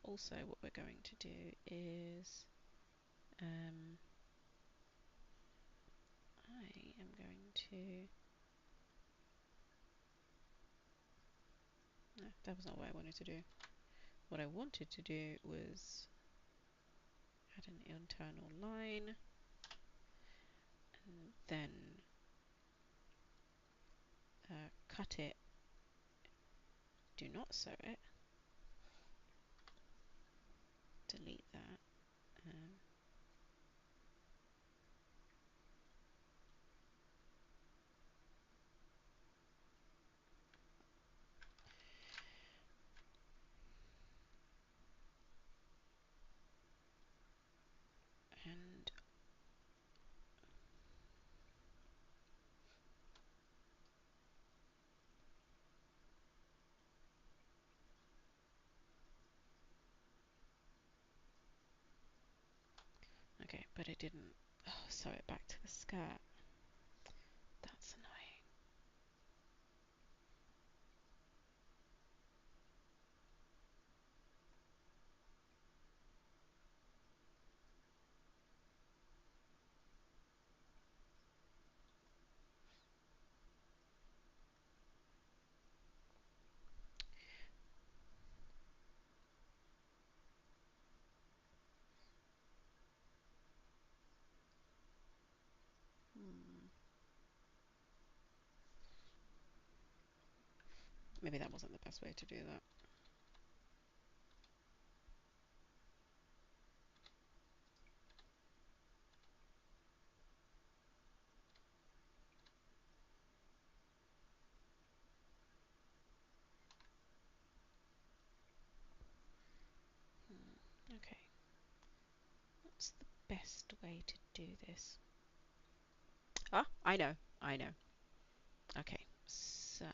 Also, what we're going to do is I am going to... No, that was not what I wanted to do. what I wanted to do was add an internal line and then cut it, do not sew it, delete that, and okay, but it didn't sew it back to the skirt. That's annoying. Maybe that wasn't the best way to do that. Okay, what's the best way to do this? Ah, I know, I know. Okay, so,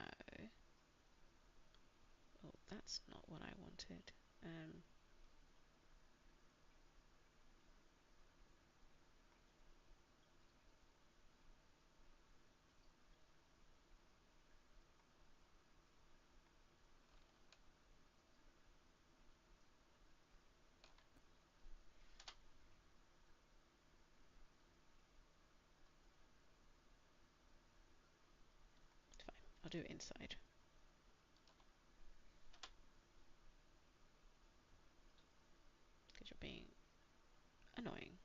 oh, that's not what I wanted. Fine, I'll do it inside. Because you're being annoying.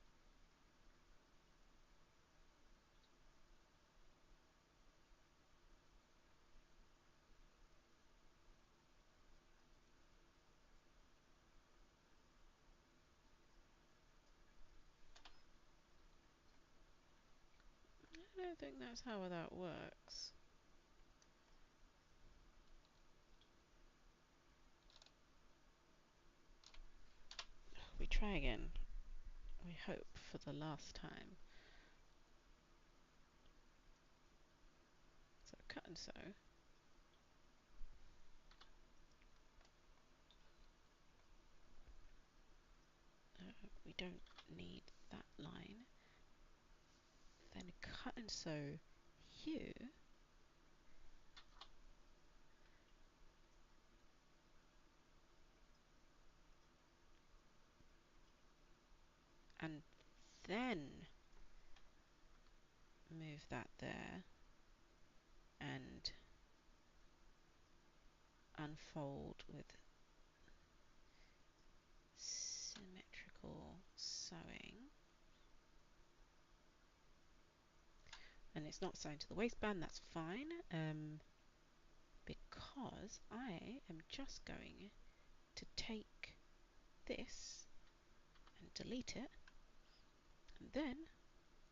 I don't think that's how that works. We try again. We hope for the last time. So cut and sew. We don't need that line. Then cut and sew you. And then move that there and unfold with symmetrical sewing. And it's not sewn to the waistband, that's fine, because I am just going to take this and delete it, and then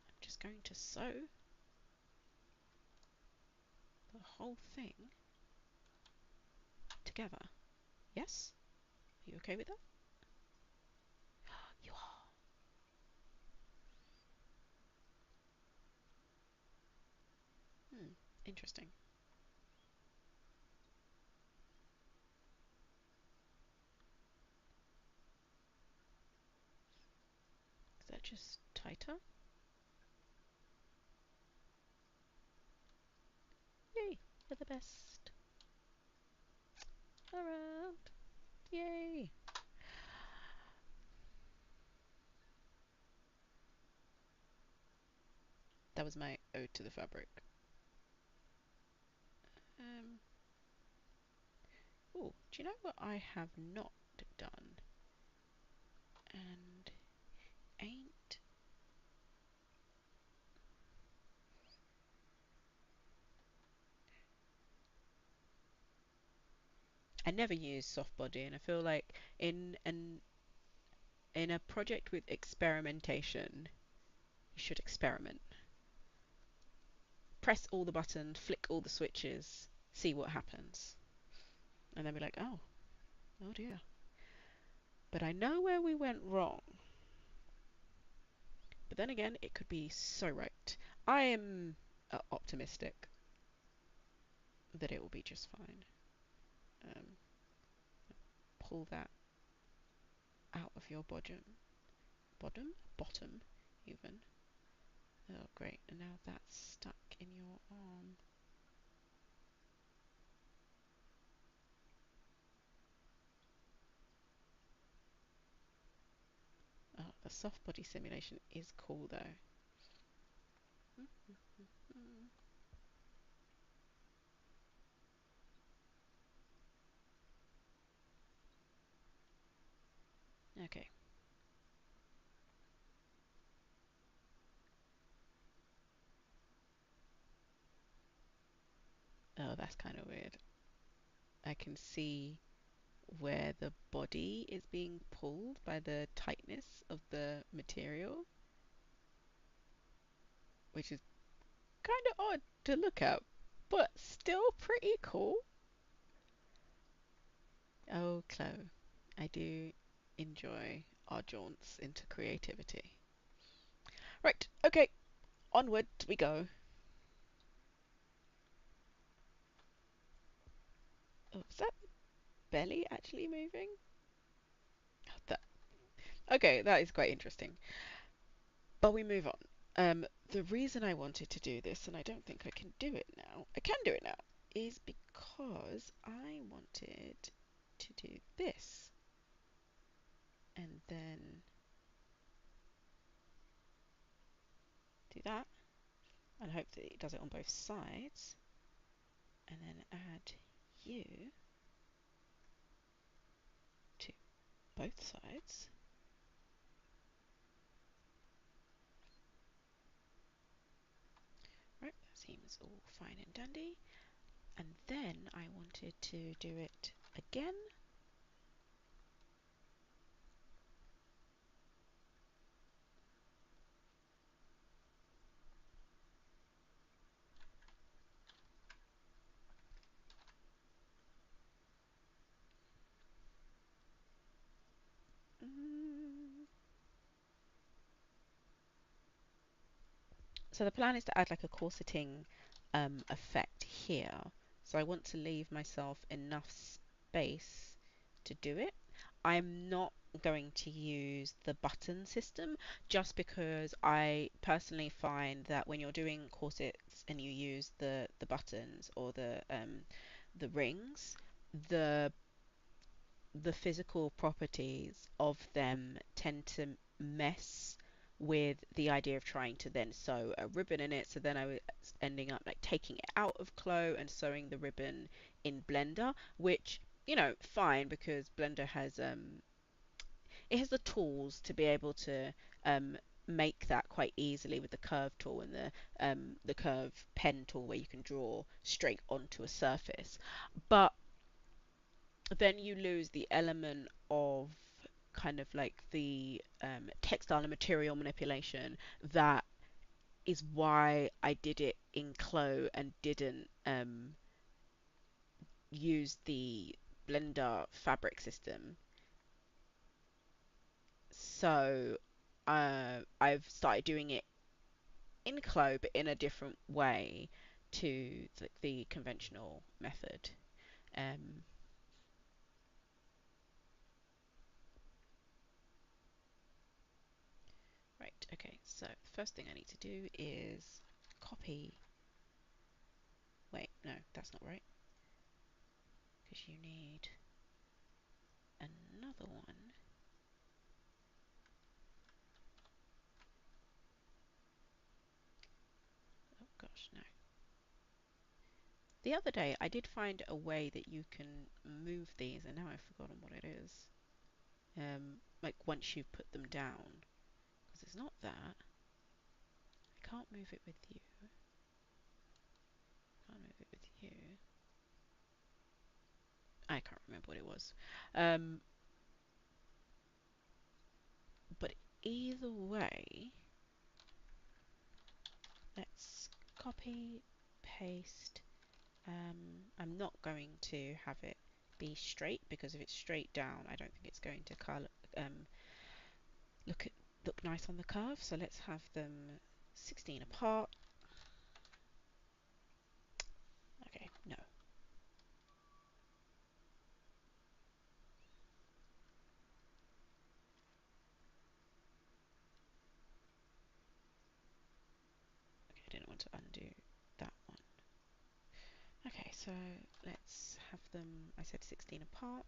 I'm just going to sew the whole thing together. Yes? Are you okay with that? You are. Interesting. Is that just tighter? Yay, you're the best. Around. Yay. That was my ode to the fabric. Oh, do you know what I have not done. And ain't. I never use soft body, and I feel like in a project with experimentation, you should experiment. Press all the buttons, flick all the switches, see what happens, and then be like, oh dear. But I know where we went wrong. But then again, it could be so right. I am optimistic that it will be just fine. Um, pull that out of your bottom, even. Oh, great. And now that's stuck in your arm. Oh, the soft body simulation is cool though. Okay. Oh, that's kind of weird. I can see where the body is being pulled by the tightness of the material, which is kind of odd to look at, but still pretty cool. Oh, Chloe, I do enjoy our jaunts into creativity. Right, okay, onward we go. Oh, is that belly actually moving? That, okay, that is quite interesting. But we move on. The reason I wanted to do this, and I don't think I can do it now, I can do it now, is because I wanted to do this. And then do that, and hope that it does it on both sides. And then add you to both sides. Right, that seems all fine and dandy. And then I wanted to do it again. Mm. So the plan is to add like a corseting effect here. So I want to leave myself enough space to do it. I'm not going to use the button system just because I personally find that when you're doing corsets and you use the buttons or the rings, the the physical properties of them tend to mess with the idea of trying to then sew a ribbon in it. So then I was ending up like taking it out of CLO and sewing the ribbon in Blender, which, you know, fine, because Blender has it has the tools to be able to make that quite easily with the curve tool and the curve pen tool where you can draw straight onto a surface. But then you lose the element of kind of like the textile and material manipulation that is why I did it in CLO and didn't use the Blender fabric system. So I've started doing it in CLO but in a different way to the conventional method. Um, right, okay, so the first thing I need to do is copy. Wait, no, that's not right. Because you need another one. Oh gosh, no. The other day I did find a way that you can move these, and now I've forgotten what it is. like once you've put them down, because it's not that. I can't move it with you. Can't move it with you. I can't remember what it was. Um, but either way, let's copy, paste. I'm not going to have it be straight, because if it's straight down, I don't think it's going to color, um, look at look nice on the curve. So let's have them 16 apart. Okay, no. Okay, I didn't want to undo that one. Okay, so let's have them, I said 16 apart.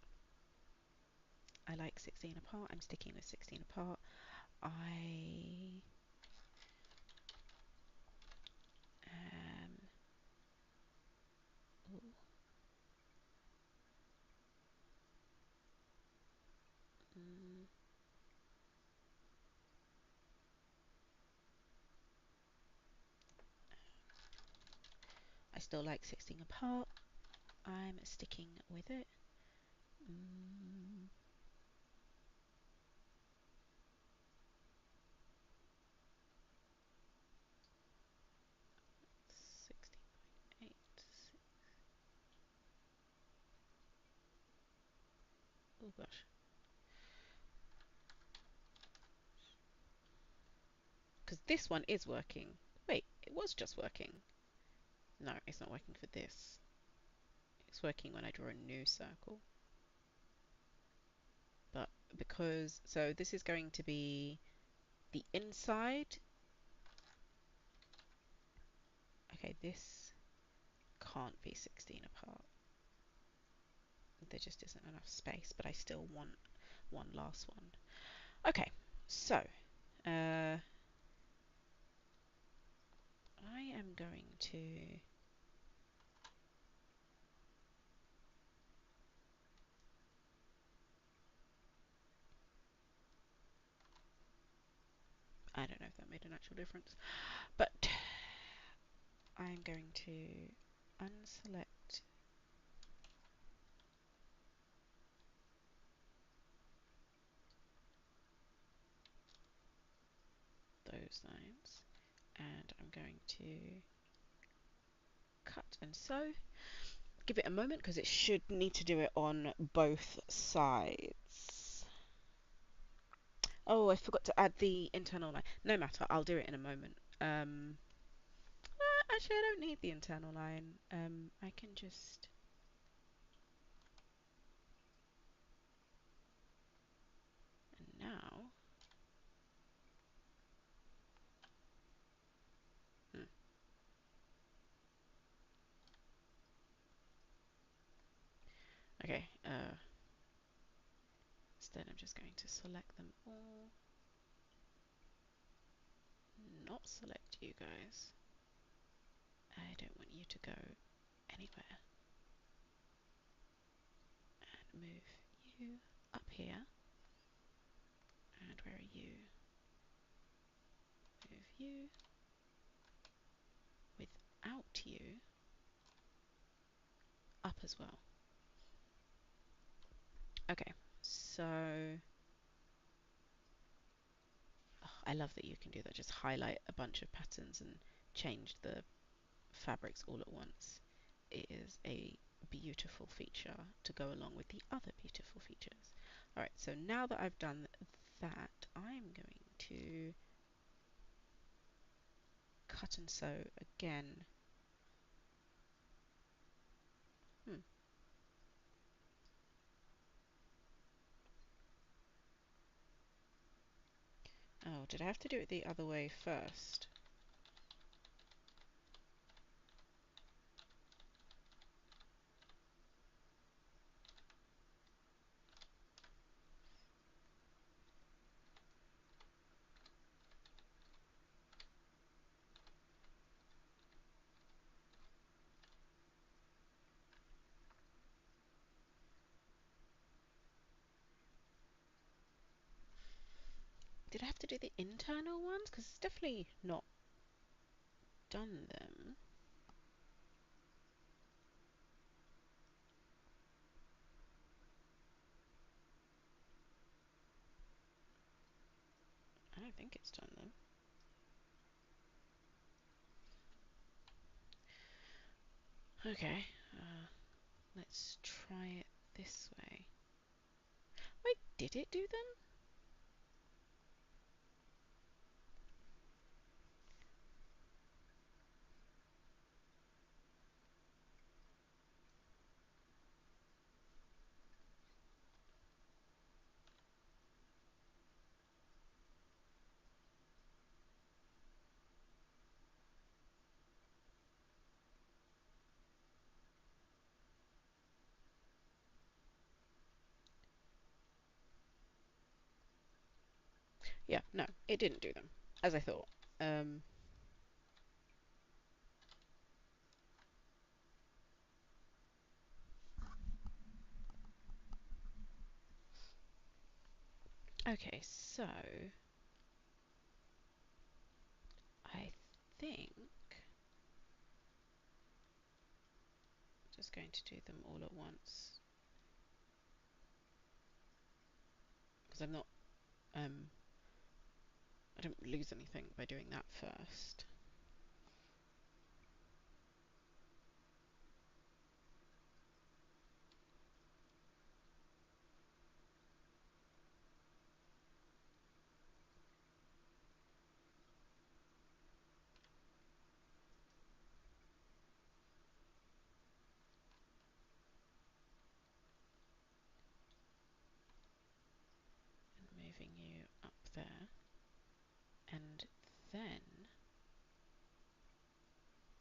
I like 16 apart. I'm sticking with 16 apart. I am. Ooh, mm, I still like 16 apart. I'm sticking with it. Mm, 16.8. Oh gosh. Because this one is working. Wait, it was just working. No, it's not working for this. It's working when I draw a new circle. But because, so this is going to be the inside. Okay, this can't be 16 apart. There just isn't enough space, but I still want one last one. Okay, so I am going to I don't know if that made an actual difference, but I'm going to unselect those lines, and I'm going to cut and sew. Give it a moment because it should need to do it on both sides. Oh, I forgot to add the internal line. No matter, I'll do it in a moment. Actually, I don't need the internal line. I can just. And now. Hmm, okay. Instead, I'm just going to select them all. Not select you guys. I don't want you to go anywhere. And move you up here. And where are you? Move you without you up as well. Okay, so oh, I love that you can do that. Just highlight a bunch of patterns and change the fabrics all at once. It is a beautiful feature to go along with the other beautiful features. Alright, so now that I've done that, I'm going to cut and sew again. Hmm. Oh, did I have to do it the other way first? Did I have to do the internal ones? Because it's definitely not done them. I don't think it's done them. Okay, let's try it this way. Wait, did it do them? Yeah, no, it didn't do them, as I thought. Um, okay, so I think I'm just going to do them all at once because um, I don't lose anything by doing that first. And moving you up there, and then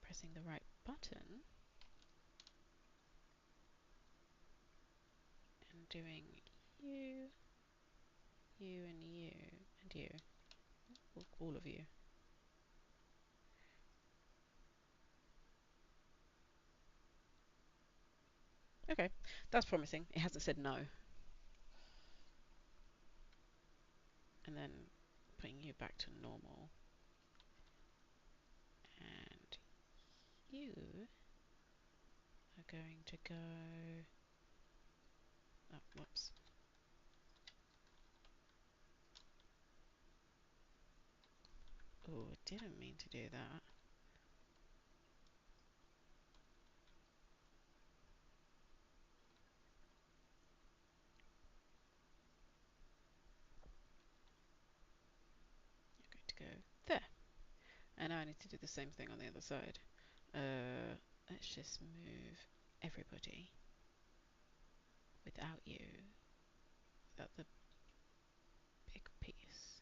pressing the right button and doing you, you, and you, and you, all of you. Okay, that's promising. It hasn't said no. And then putting you back to normal. And you are going to go... Oh, whoops. Oh, I didn't mean to do that. You're going to go there. And now I need to do the same thing on the other side. Let's just move everybody without you, without the big piece.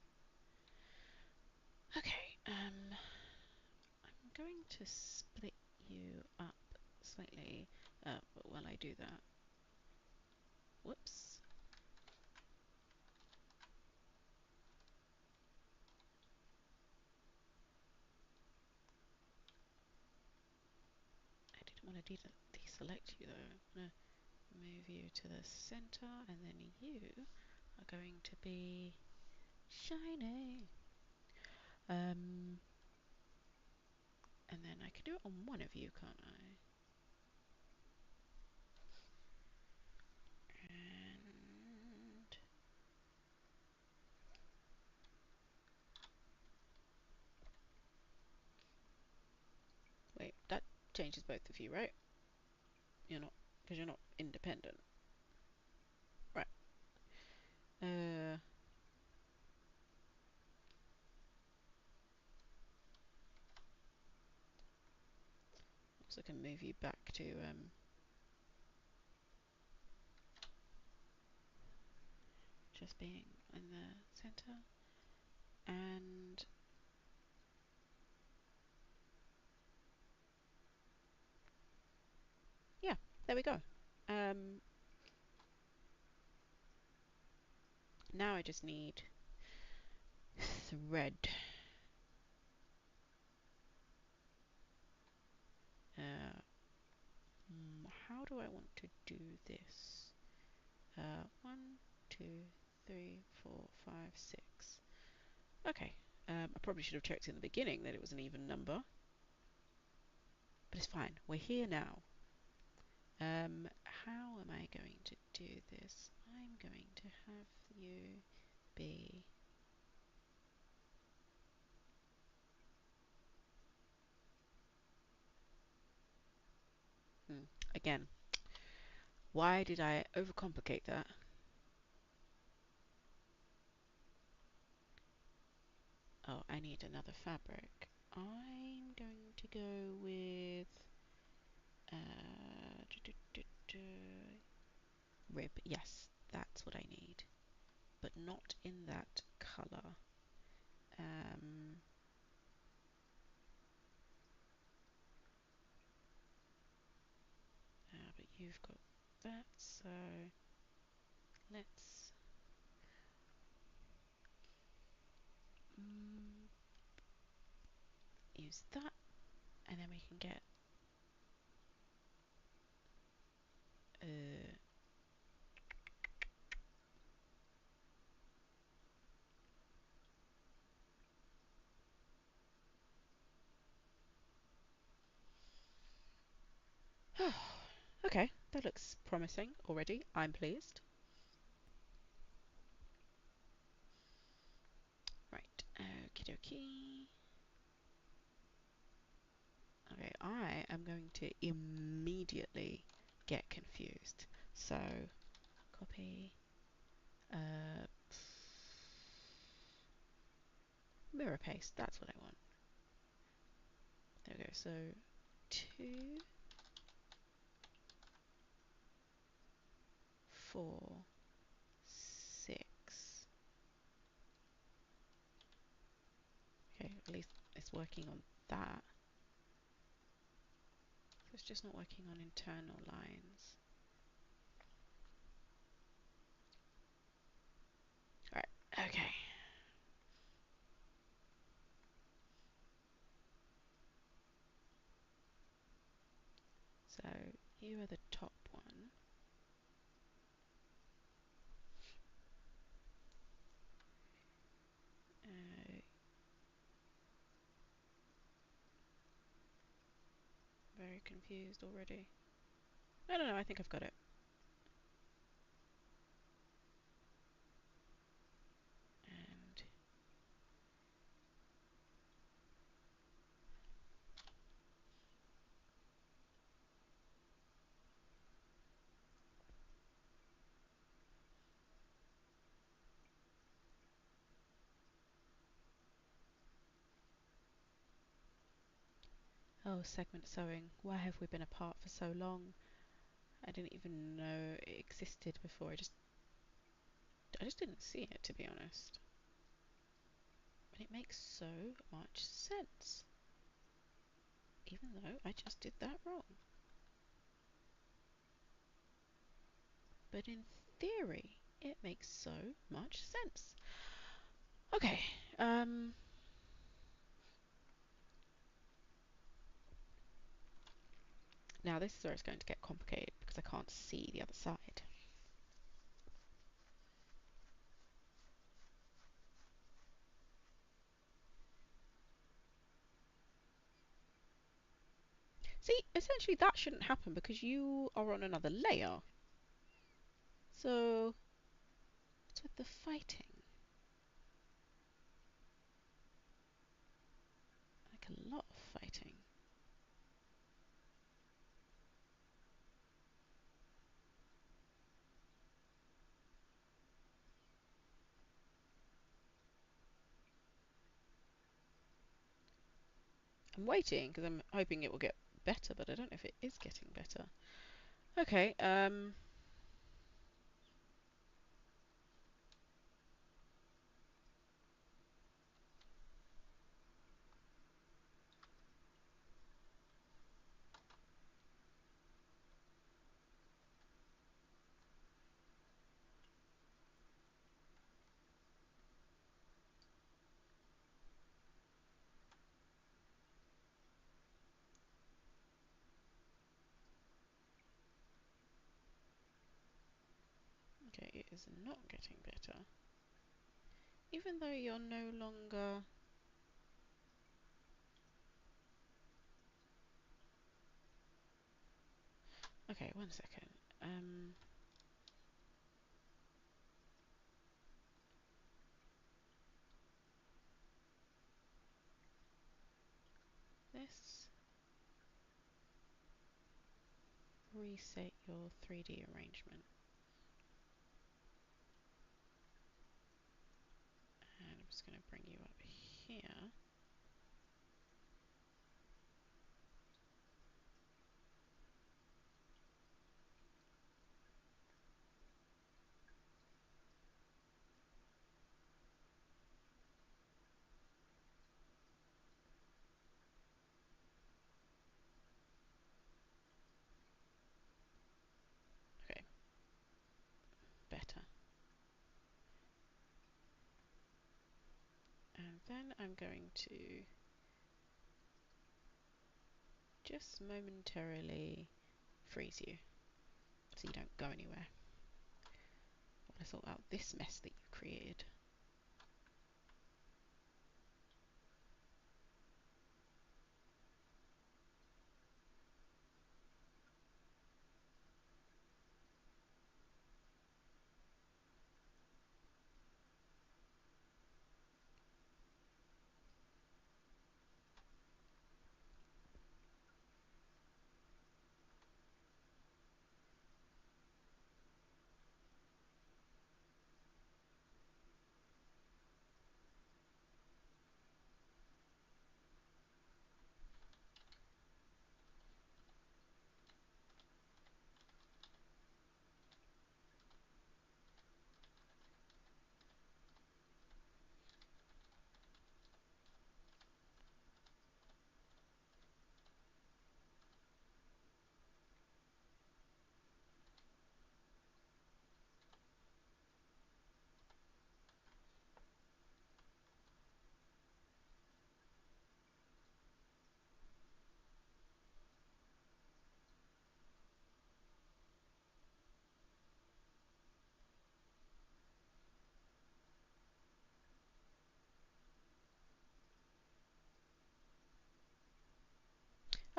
Okay, I'm going to split you up slightly, but while I do that, whoops, I didn't want to deselect you though. I'm going to move you to the center, and then you are going to be shiny. And then I can do it on one of you, can't I? And wait, that changes both of you, right? You're not, because you're not independent. Right. Uh, also can move you back to just being in the center. And yeah, there we go. Um, Now I just need thread. Uh, how do I want to do this? 1, 2, 3, 4, 5, 6. Okay, I probably should have checked in the beginning that it was an even number, but it's fine. We're here now. How am I going to do this? I'm going to have you be... Again, why did I overcomplicate that? Oh, I need another fabric. I'm going to go with rib. Yes, that's what I need, but not in that color. Um, but you've got that, so let's use that, and then we can get uh, okay, that looks promising already. I'm pleased. Right, okie dokie. Okay, I am going to immediately get confused. So, copy, uh, mirror paste, that's what I want. There we go, so 2, 4, 6. Okay, at least it's working on that. So it's just not working on internal lines. Alright, okay. So you are the top one. Uh, very confused already. No, I think I've got it. And oh, segment sewing. Why have we been apart for so long? I didn't even know it existed before. I just didn't see it, to be honest. But it makes so much sense, even though I just did that wrong. But in theory, it makes so much sense. Okay, now this is where it's going to get complicated because I can't see the other side. See, essentially that shouldn't happen because you are on another layer. So, what's with the fighting? Like a lot of fighting. I'm waiting because I'm hoping it will get better, but I don't know if it is getting better. Okay, okay, it is not getting better. Even though you're no longer... Okay, one second. Let's reset your 3D arrangement. And I'm just going to bring you up here. Okay, better. And then I'm going to just momentarily freeze you so you don't go anywhere while I sort out this mess that you created.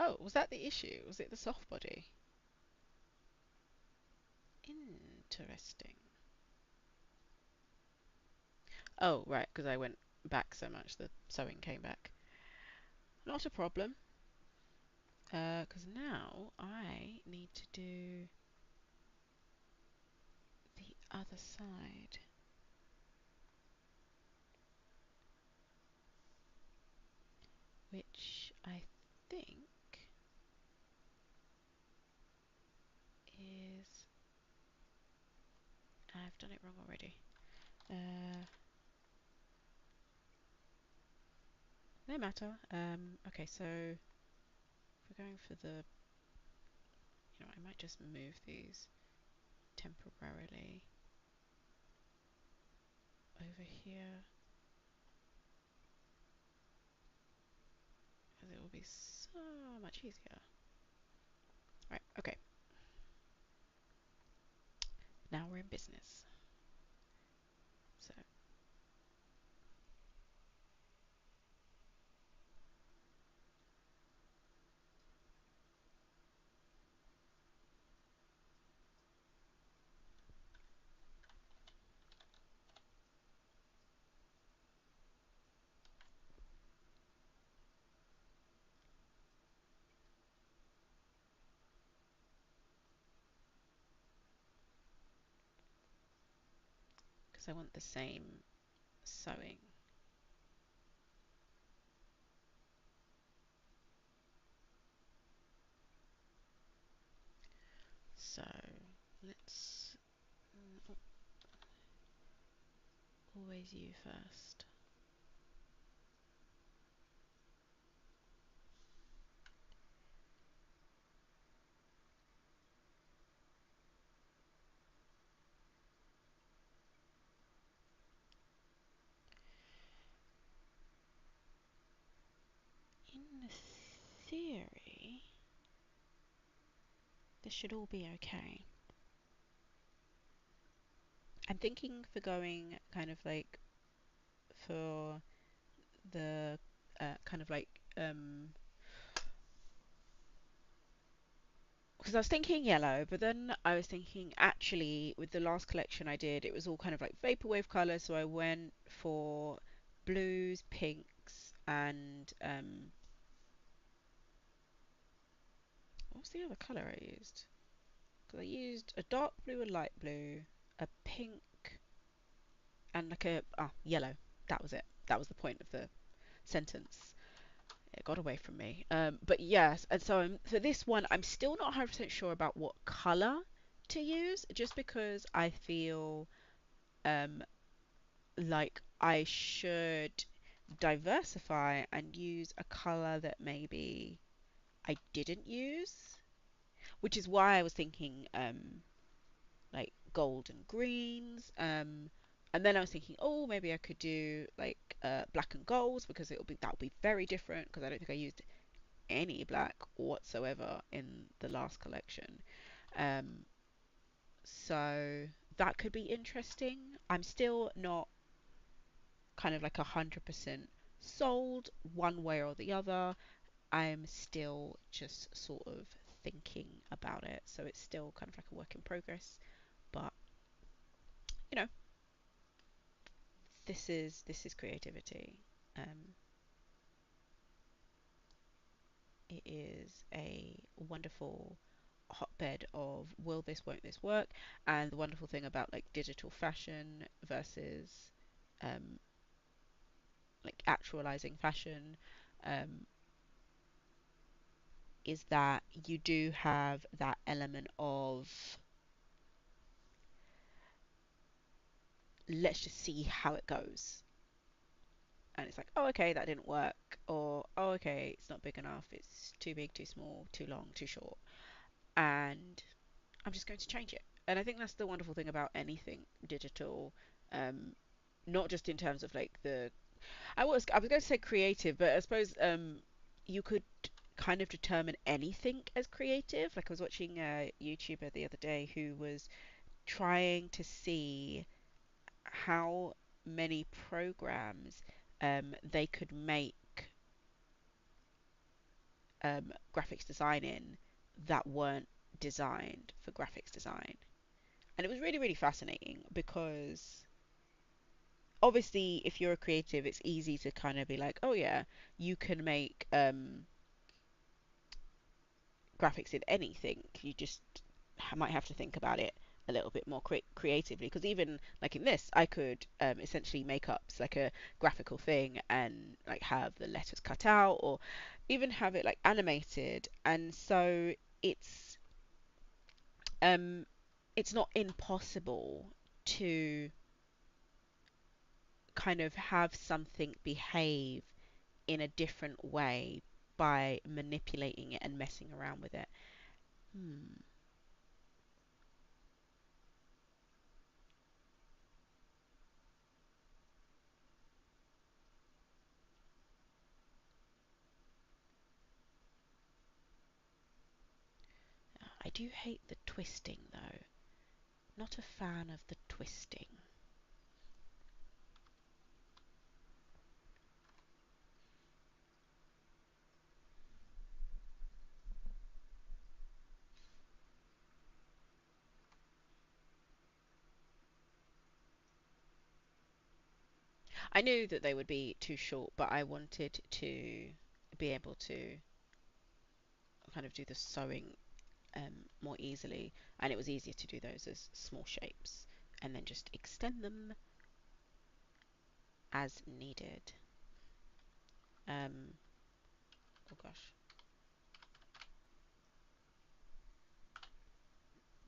Oh, was that the issue? Was it the soft body? Interesting. Oh, right, because I went back so much the sewing came back. Not a problem, because now I need to do the other side, which I think is... I've done it wrong already. No matter. Okay, so if we're going for the... You know, I might just move these temporarily over here, as it will be so much easier. Right, okay. Now we're in business. So, because I want the same sewing. So, let's... always you first. In theory, this should all be okay. I'm thinking for going kind of like for the kind of like because I was thinking yellow, but then I was thinking actually with the last collection I did, it was all kind of like vaporwave colors, so I went for blues, pinks, and what was the other color I used? Because I used a dark blue, a light blue, a pink, and like a yellow. That was it. That was the point of the sentence. It got away from me. But yes, and so for this one, I'm still not 100% sure about what color to use, just because I feel um, like I should diversify and use a color that maybe I didn't use, which is why I was thinking like gold and greens. And then I was thinking, oh, maybe I could do like black and golds because that would be very different because I don't think I used any black whatsoever in the last collection. Um, so that could be interesting. I'm still not kind of like 100% sold one way or the other. I'm still just sort of thinking about it. So it's still kind of like a work in progress. But you know, this is creativity. Um, it is a wonderful hotbed of will this, won't this work? And the wonderful thing about like digital fashion versus um, like actualizing fashion um, is that you do have that element of let's just see how it goes. And it's like, oh, okay, that didn't work. Or, oh, okay, it's not big enough. It's too big, too small, too long, too short. And I'm just going to change it. And I think that's the wonderful thing about anything digital, um, not just in terms of like I was going to say creative, but I suppose you could kind of determine anything as creative. Like I was watching a YouTuber the other day who was trying to see how many programs they could make graphics design in that weren't designed for graphics design. And it was really, really fascinating because obviously, if you're a creative, it's easy to kind of be like, oh, yeah, you can make graphics in anything. You just might have to think about it a little bit more creatively because even like in this I could essentially make up like a graphical thing and like have the letters cut out or even have it like animated, and so it's um it's not impossible to kind of have something behave in a different way by manipulating it and messing around with it. Hmm. I do hate the twisting though. Not a fan of the twisting. I knew that they would be too short, but I wanted to be able to kind of do the sewing more easily, and it was easier to do those as small shapes and then just extend them as needed. Um, oh gosh,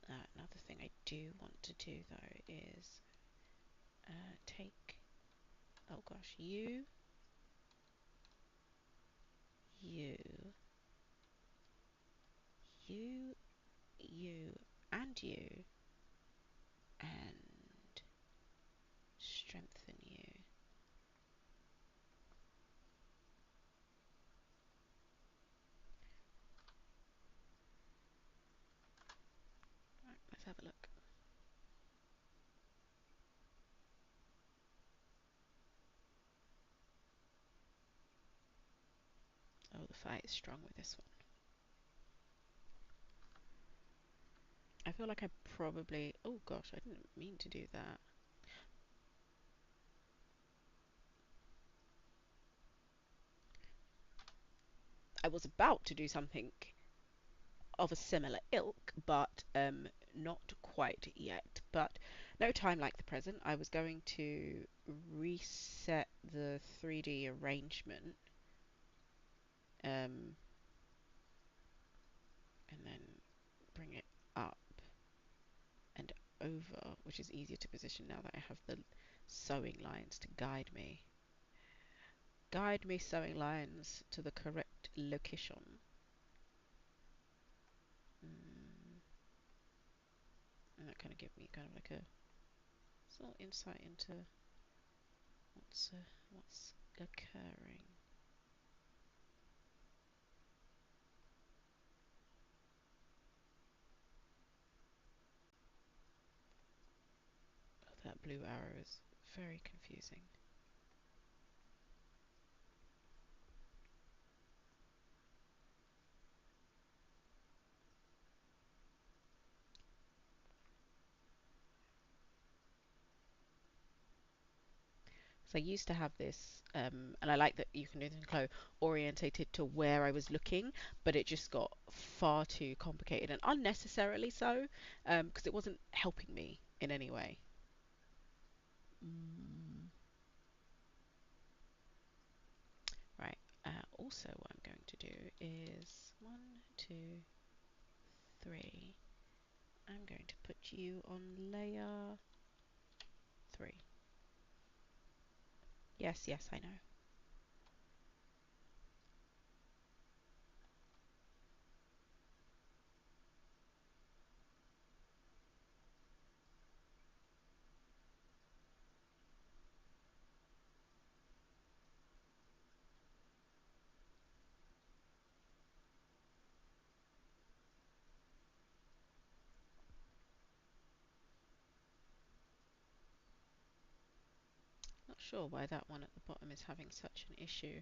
another thing I do want to do though is take, oh gosh, you, you, you, and you, and strengthen you. Right, let's have a look. fight is strong with this one. I feel like I probably... Oh gosh, I didn't mean to do that. I was about to do something of a similar ilk, but not quite yet. But no time like the present. I was going to reset the 3D arrangement, and then bring it up and over, which is easier to position now that I have the sewing lines to guide me. Guide me, sewing lines, to the correct location. Mm, and that kind of gave me kind of like a sort of insight into what's occurring. Oh, that blue arrow is very confusing. So I used to have this, and I like that you can do this in CLO, orientated to where I was looking, but it just got far too complicated and unnecessarily so, because it wasn't helping me in any way. Mm. Right. Also, what I'm going to do is 1, 2, 3. I'm going to put you on layer 3. Yes, yes, I know. Not sure why that one at the bottom is having such an issue.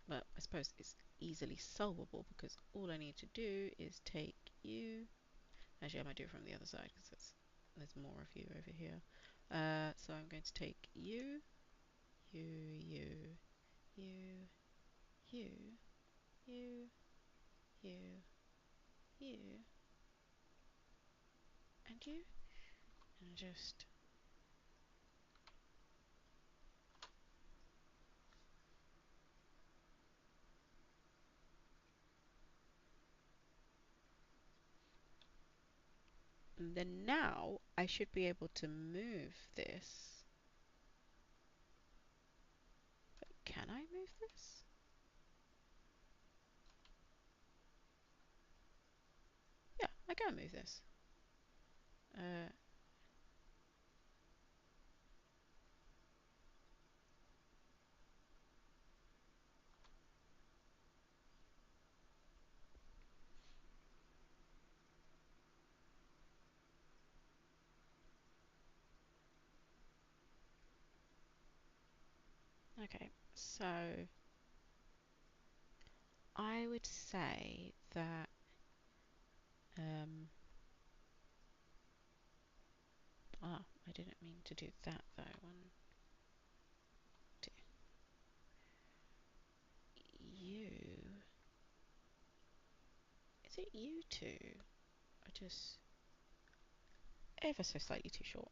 But I suppose it's easily solvable because all I need to do is take you. Actually, I might do it from the other side because there's more of you over here. So I'm going to take you, you, you, you, you, you, you, you, and you, and just... And then now I should be able to move this. But can I move this? Yeah, I can move this. Uh, okay, so I would say that I didn't mean to do that though. 1, 2. You. Is it you two? I just ever so slightly too short.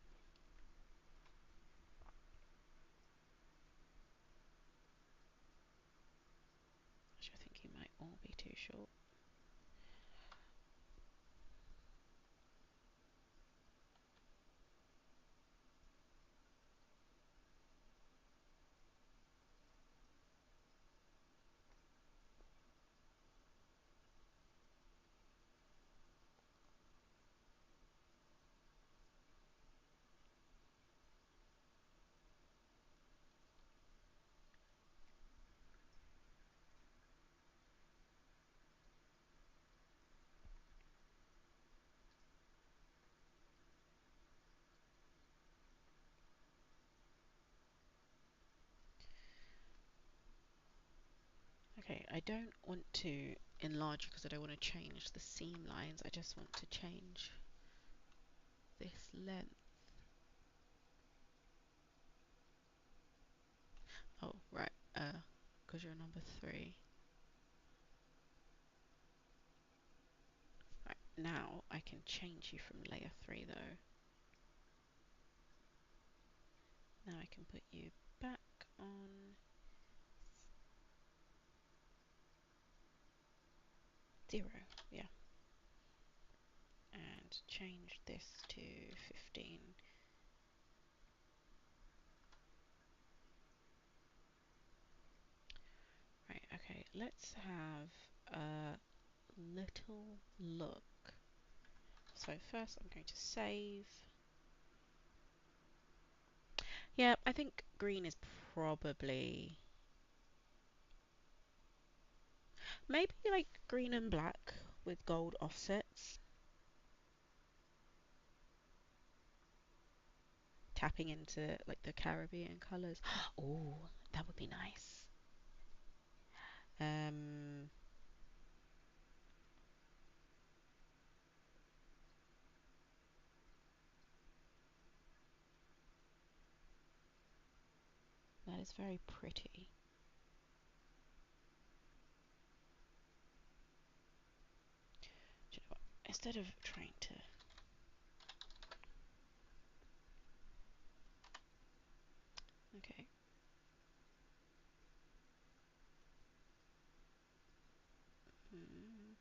Actually, I think you might all be too short. Okay, I don't want to enlarge because I don't want to change the seam lines. I just want to change this length. Oh, right, because you're number 3. Right, now I can change you from layer 3 though. Now I can put you back on 0, yeah. And change this to 15. Right, okay, let's have a little look. So first I'm going to save. Yeah, I think green is probably, maybe like green and black with gold offsets. Tapping into like the Caribbean colours. Oh, that would be nice. Um, that is very pretty. Do you know what? Instead of trying to, okay. Hmm.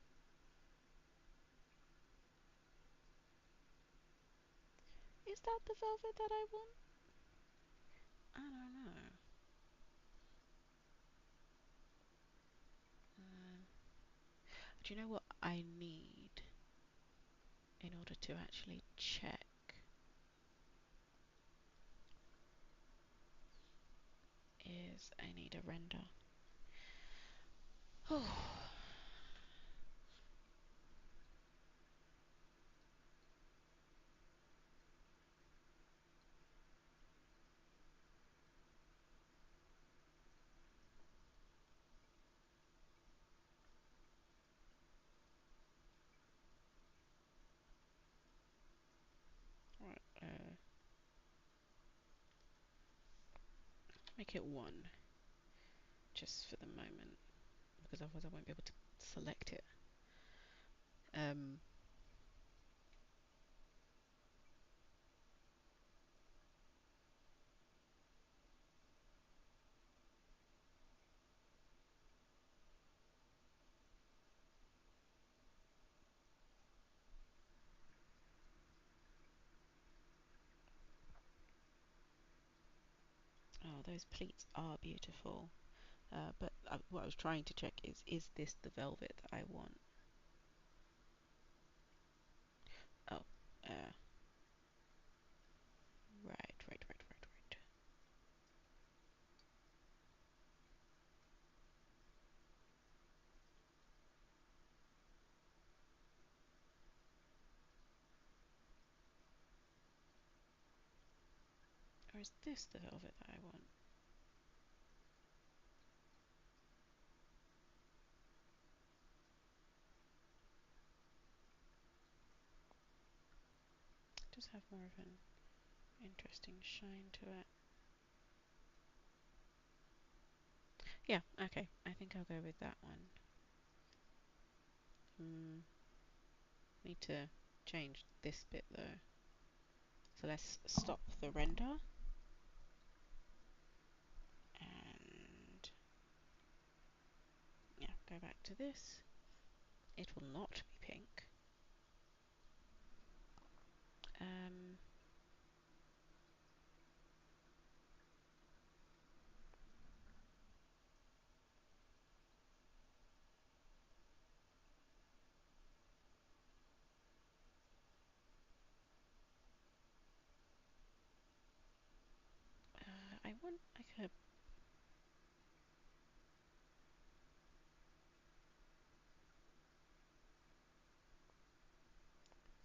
Is that the velvet that I want? I don't know. Uh, do you know what I need in order to actually check? Is I need a render. Oh. Right, make it 1 just for the moment because otherwise I won't be able to select it. Um, oh, those pleats are beautiful. But what I was trying to check is this the velvet that I want? Oh, uh, right. Or is this the velvet that I want? It does have more of an interesting shine to it. Yeah, okay. I think I'll go with that one. Need to change this bit though. So let's stop the render and yeah, go back to this. It will not be pink. Um, I want like a,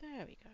there we go.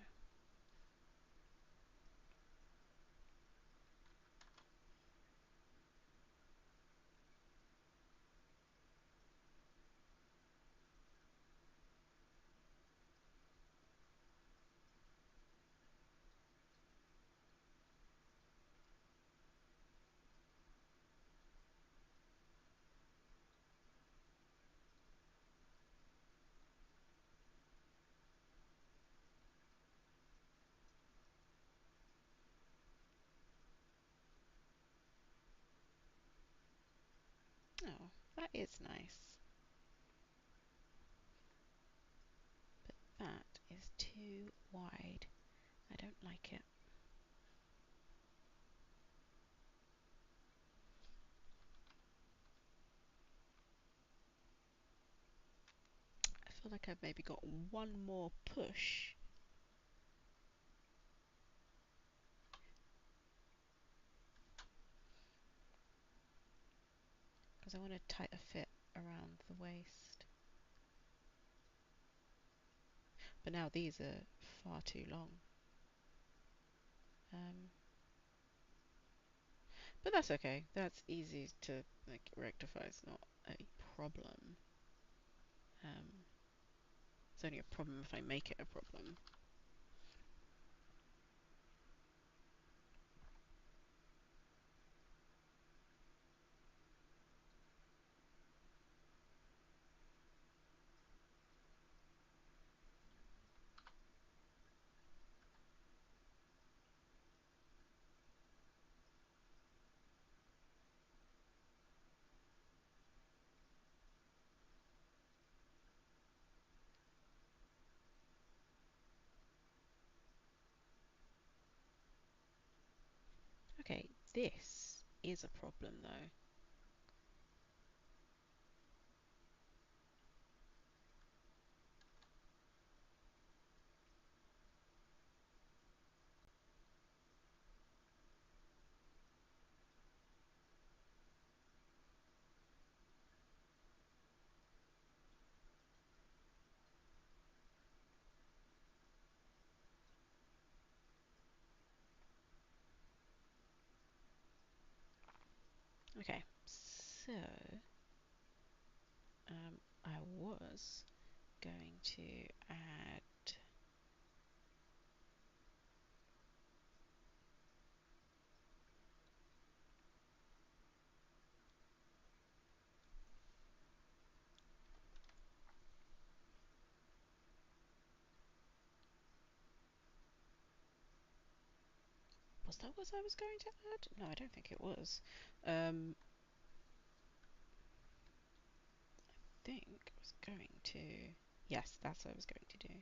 Oh, that is nice. But that is too wide. I don't like it. I feel like I've maybe got one more push. Because I want a tighter fit around the waist. But now these are far too long. Um, but that's okay. That's easy to like rectify. It's not a problem. Um, it's only a problem if I make it a problem. Okay, this is a problem though. Okay, so I was going to add. Was that what I was going to add? No, I don't think it was. Think I was going to. Yes, that's what I was going to do.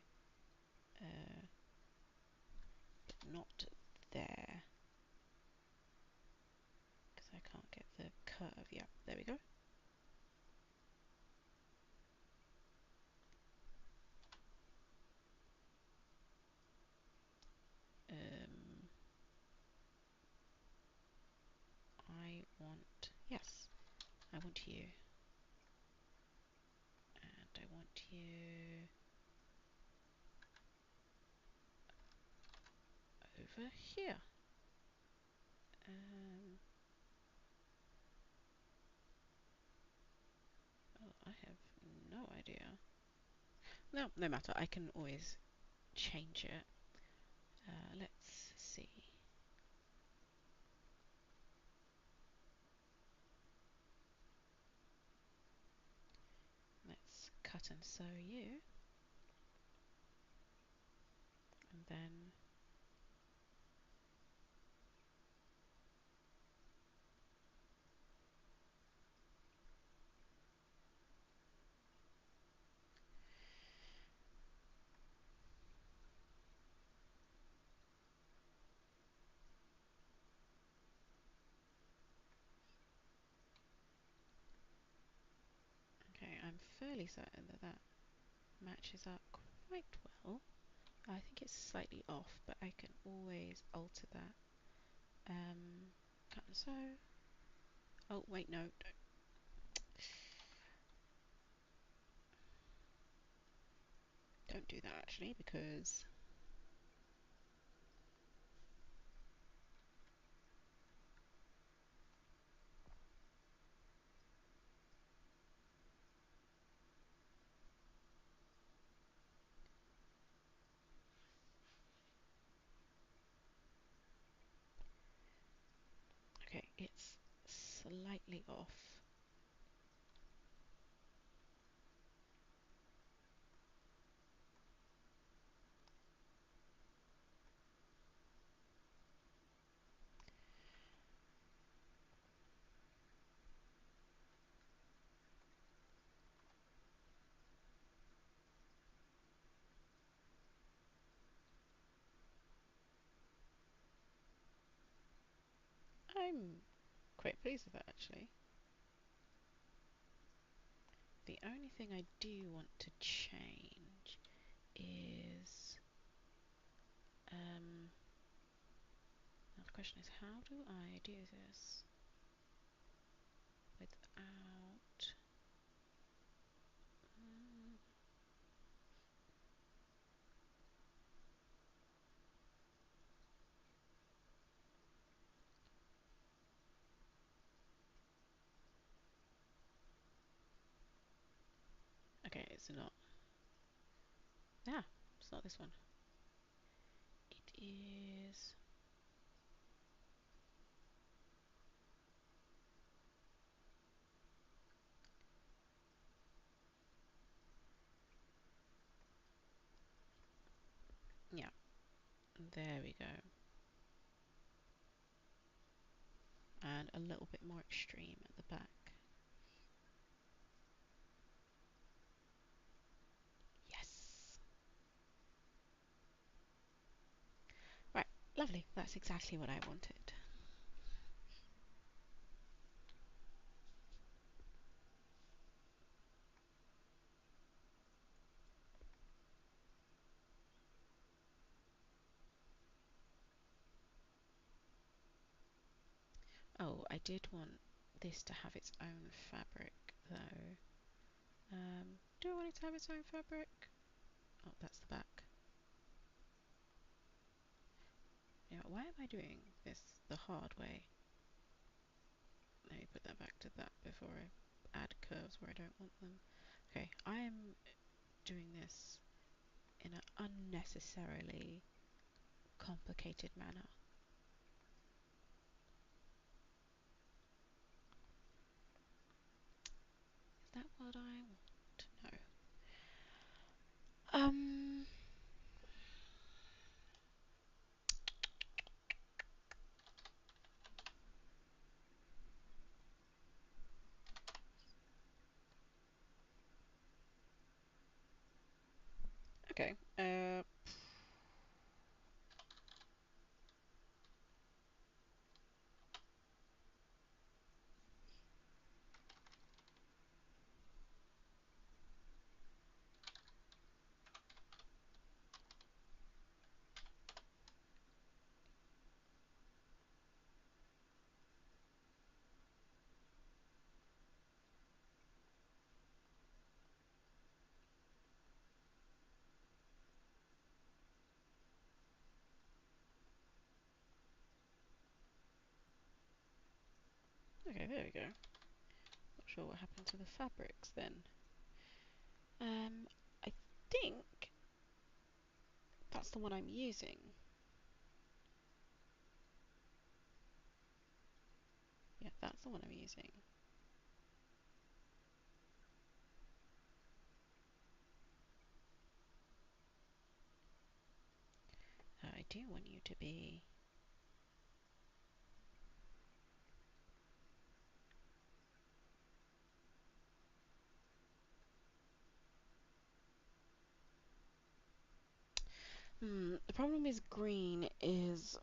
But not there because I can't get the curve. Yeah, there we go. Um, I want. Yes, I want you, and I want you over here. Um, oh, I have no idea. No, no matter. I can always change it. Let's see. Let's cut and sew you, and then okay. I'm fairly certain that that matches up quite well. I think it's slightly off, but I can always alter that. Cut and sew. Oh wait, no, don't do that actually because okay, it's slightly off. I'm quite pleased with that actually. The only thing I do want to change is now the question is, how do I do this without mm, okay, it's not. Yeah, it's not this one. It is. Yeah, there we go. And a little bit more extreme at the back. Yes. Right, lovely. That's exactly what I wanted. Oh, I did want this to have its own fabric though. Do I want it to have its own fabric? Oh, that's the back. Yeah, why am I doing this the hard way? Let me put that back to that before I add curves where I don't want them. Okay, I am doing this in an unnecessarily complicated manner. Is that what I want? No. Um, okay. Okay, there we go. Not sure what happened to the fabrics then. I think that's the one I'm using. Yeah, that's the one I'm using. I do want you to be. The problem is green is,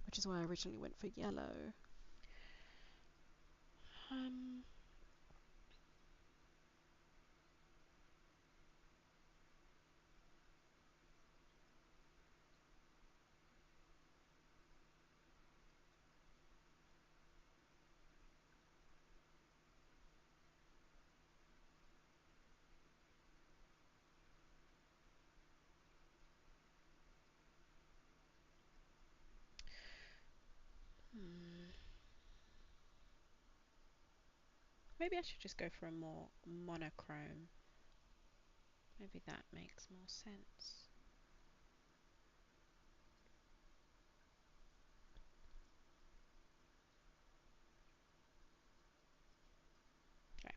which is why I originally went for yellow. Um, hmm. Maybe I should just go for a more monochrome. Maybe that makes more sense. Okay,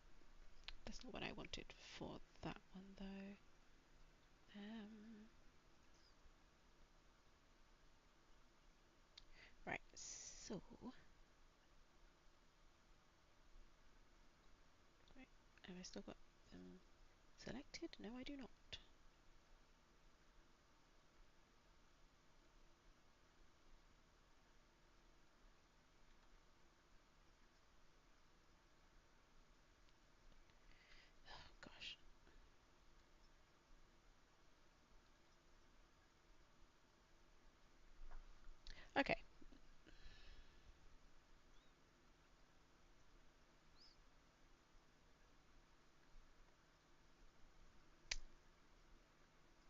that's not what I wanted for that one though. Right, so right, have I still got them selected? No, I do not. Okay,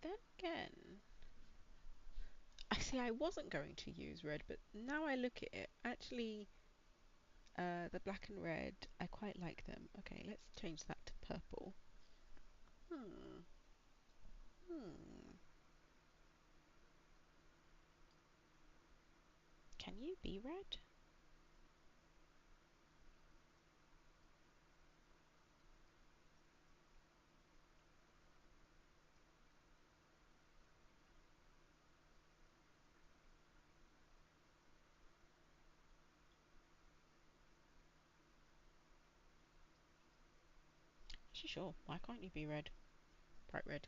then again, I see I wasn't going to use red, but now I look at it, actually, the black and red, I quite like them. Okay, let's change that to purple. Hmm, hmm. Can you be red? Sure, why can't you be red? Bright red.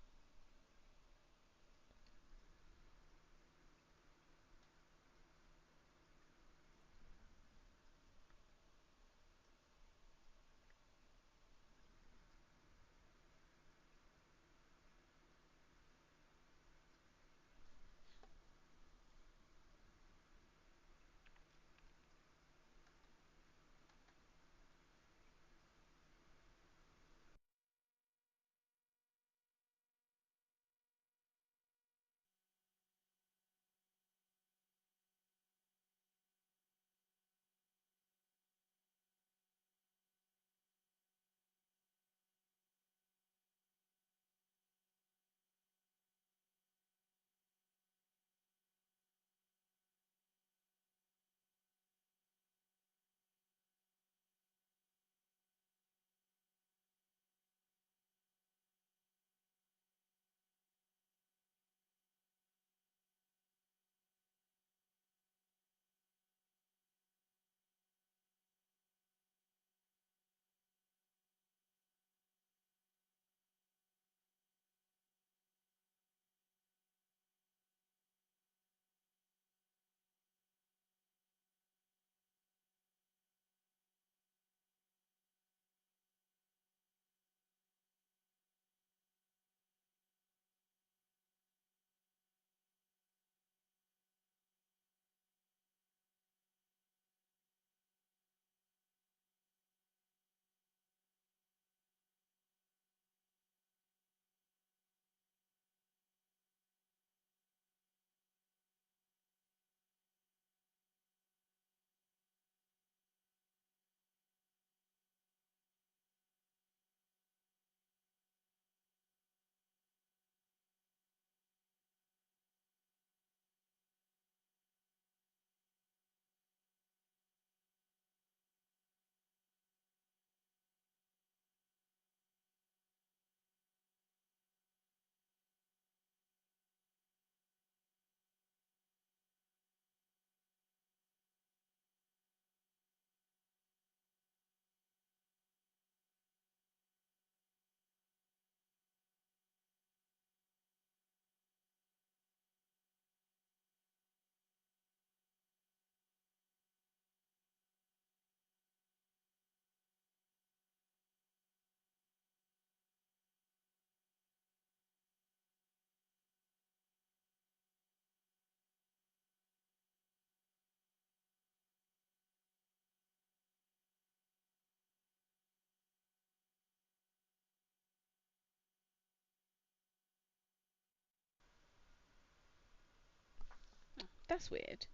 That's weird.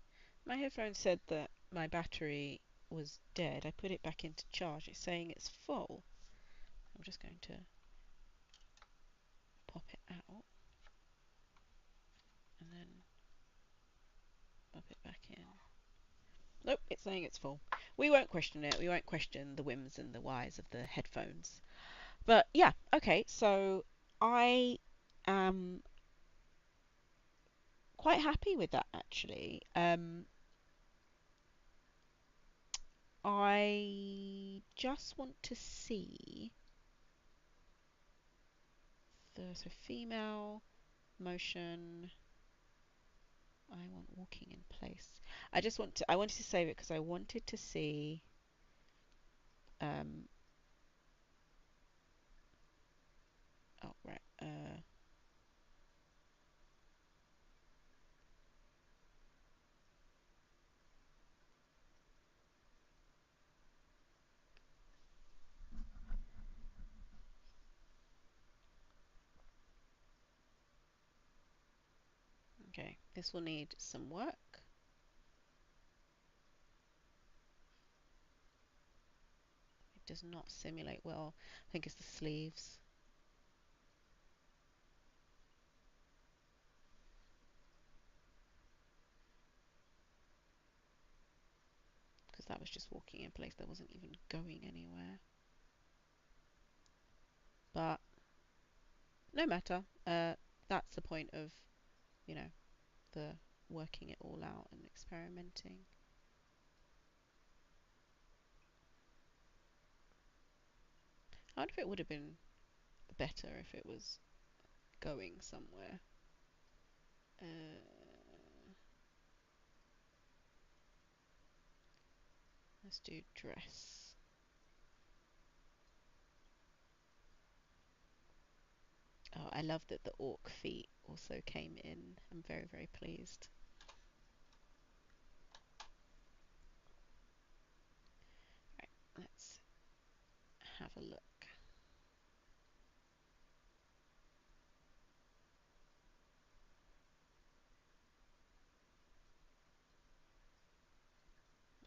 My headphones said that my battery was dead. I put it back into charge. It's saying it's full. I'm just going to pop it out and then pop it back in. Nope, it's saying it's full. We won't question it. We won't question the whims and the whys of the headphones. But yeah, okay, so I am quite happy with that actually. I just want to see the so female motion. I want walking in place. I wanted to save it because I wanted to see um oh right Okay, this will need some work. It does not simulate well. I think it's the sleeves. Because that was just walking in place. That wasn't even going anywhere. But no matter. That's the point of, you know, the working it all out and experimenting. I wonder if it would have been better if it was going somewhere. Let's do dress. Oh, I love that the orc feet also came in. I'm very, very pleased. Right, let's have a look.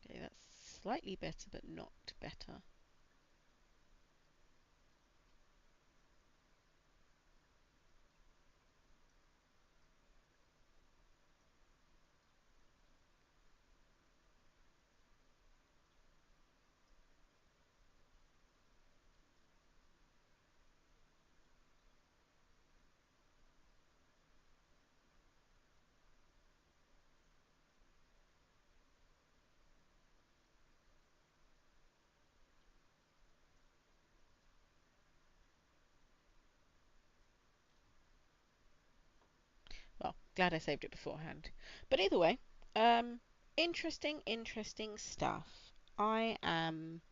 Okay, that's slightly better, but not better. Well, glad I saved it beforehand. But either way, um, interesting stuff. I am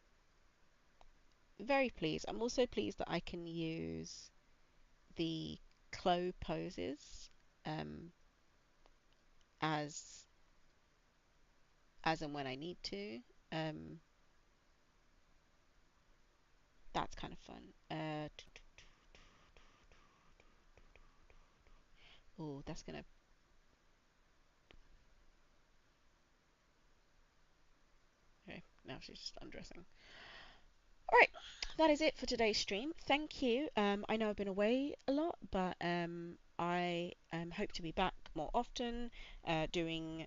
very pleased. I'm also pleased that I can use the CLO poses um, as as and when I need to. Um, that's kind of fun. Oh, that's gonna. Okay, now she's just undressing. All right, that is it for today's stream. Thank you. I know I've been away a lot, but I hope to be back more often, doing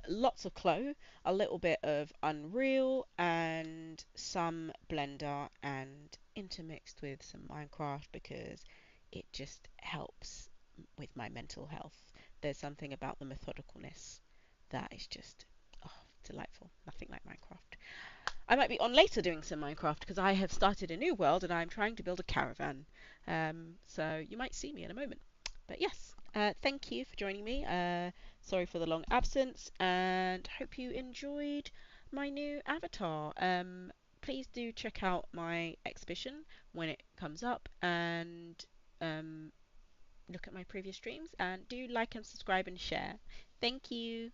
lots of CLO, a little bit of Unreal, and some Blender, and intermixed with some Minecraft because it just helps with my mental health. There's something about the methodicalness that is just delightful. Nothing like Minecraft. I might be on later doing some Minecraft because I have started a new world and I'm trying to build a caravan. So you might see me in a moment. But yes, thank you for joining me. Sorry for the long absence and hope you enjoyed my new avatar. Please do check out my exhibition when it comes up and look at my previous streams and do like and subscribe and share. Thank you.